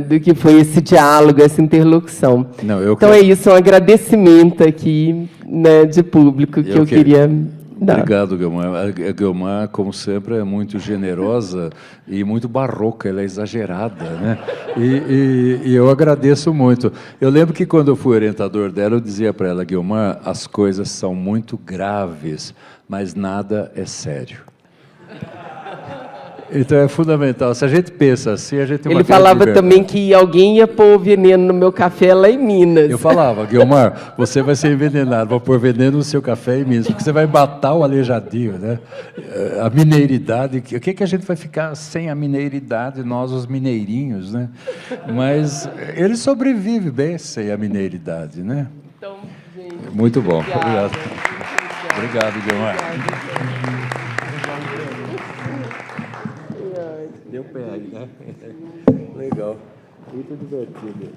do que foi esse diálogo, essa interlocução. Então é isso, um agradecimento aqui, né, de público que eu queria dar. Obrigado, Guilmar. A Guilmar, como sempre, é muito generosa e muito barroca, ela é exagerada, né? E eu agradeço muito. Eu lembro que quando eu fui orientador dela, eu dizia para ela: Guilmar, as coisas são muito graves, mas nada é sério. Então é fundamental. Se a gente pensa assim, a gente tem uma... Ele falava também que alguém ia pôr veneno no meu café lá em Minas. Eu falava: Guilmar, você vai ser envenenado, vou pôr veneno no seu café em Minas, porque você vai matar o aleijadinho, né? A mineiridade. O que a gente vai ficar sem a mineiridade, nós os mineirinhos, né? Mas ele sobrevive bem sem a mineiridade, né? Então, gente, muito bom. Obrigado. Obrigado, Guilmar. Deu pé aí, né? Legal. Muito divertido.